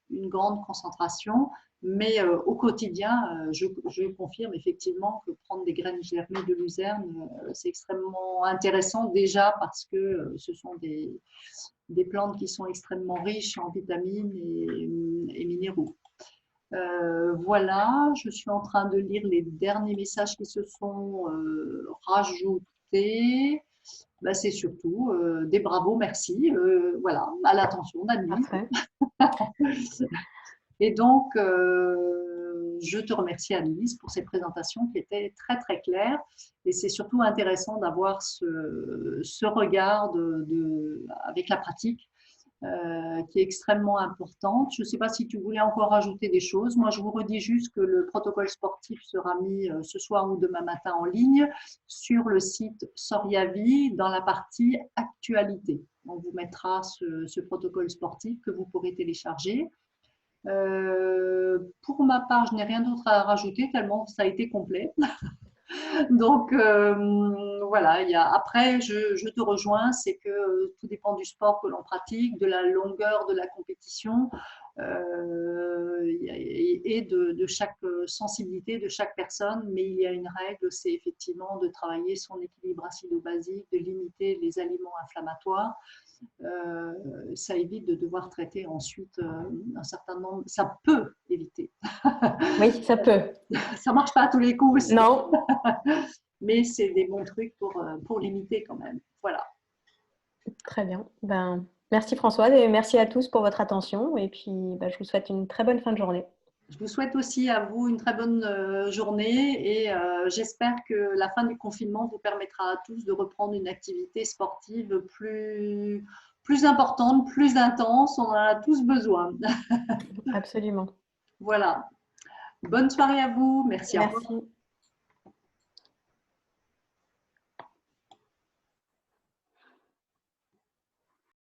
S2: une grande concentration. Mais au quotidien, je confirme effectivement que prendre des graines germées de luzerne, c'est extrêmement intéressant déjà parce que ce sont des plantes qui sont extrêmement riches en vitamines et minéraux. Voilà, je suis en train de lire les derniers messages qui se sont rajoutés. Ben, c'est surtout des bravos, merci. Voilà, à l'attention d'Annelise.
S1: Parfait.
S2: Et donc, je te remercie, Annelise, pour ces présentations qui étaient très, très claires. Et c'est surtout intéressant d'avoir ce regard avec la pratique qui est extrêmement importante. Je ne sais pas si tu voulais encore ajouter des choses. Moi, je vous redis juste que le protocole sportif sera mis ce soir ou demain matin en ligne sur le site Soriavi dans la partie actualité. On vous mettra ce protocole sportif que vous pourrez télécharger. Pour ma part, je n'ai rien d'autre à rajouter tellement ça a été complet. Donc voilà, après, je te rejoins, c'est que tout dépend du sport que l'on pratique, de la longueur de la compétition et de chaque sensibilité de chaque personne. Mais il y a une règle, c'est effectivement de travailler son équilibre acido-basique, de limiter les aliments inflammatoires. Ça évite de devoir traiter ensuite un certain nombre. Ça peut éviter.
S1: Oui, ça peut.
S2: Ça marche pas à tous les coups aussi.
S1: Non.
S2: Mais c'est des bons trucs pour limiter quand même. Voilà.
S1: Très bien. Ben, merci Françoise et merci à tous pour votre attention. Et puis, ben, je vous souhaite une très bonne fin de journée.
S2: Je vous souhaite aussi à vous une très bonne journée et j'espère que la fin du confinement vous permettra à tous de reprendre une activité sportive plus importante, plus intense. On en a tous besoin.
S1: Absolument.
S2: Voilà. Bonne soirée à vous. Merci.
S1: Merci.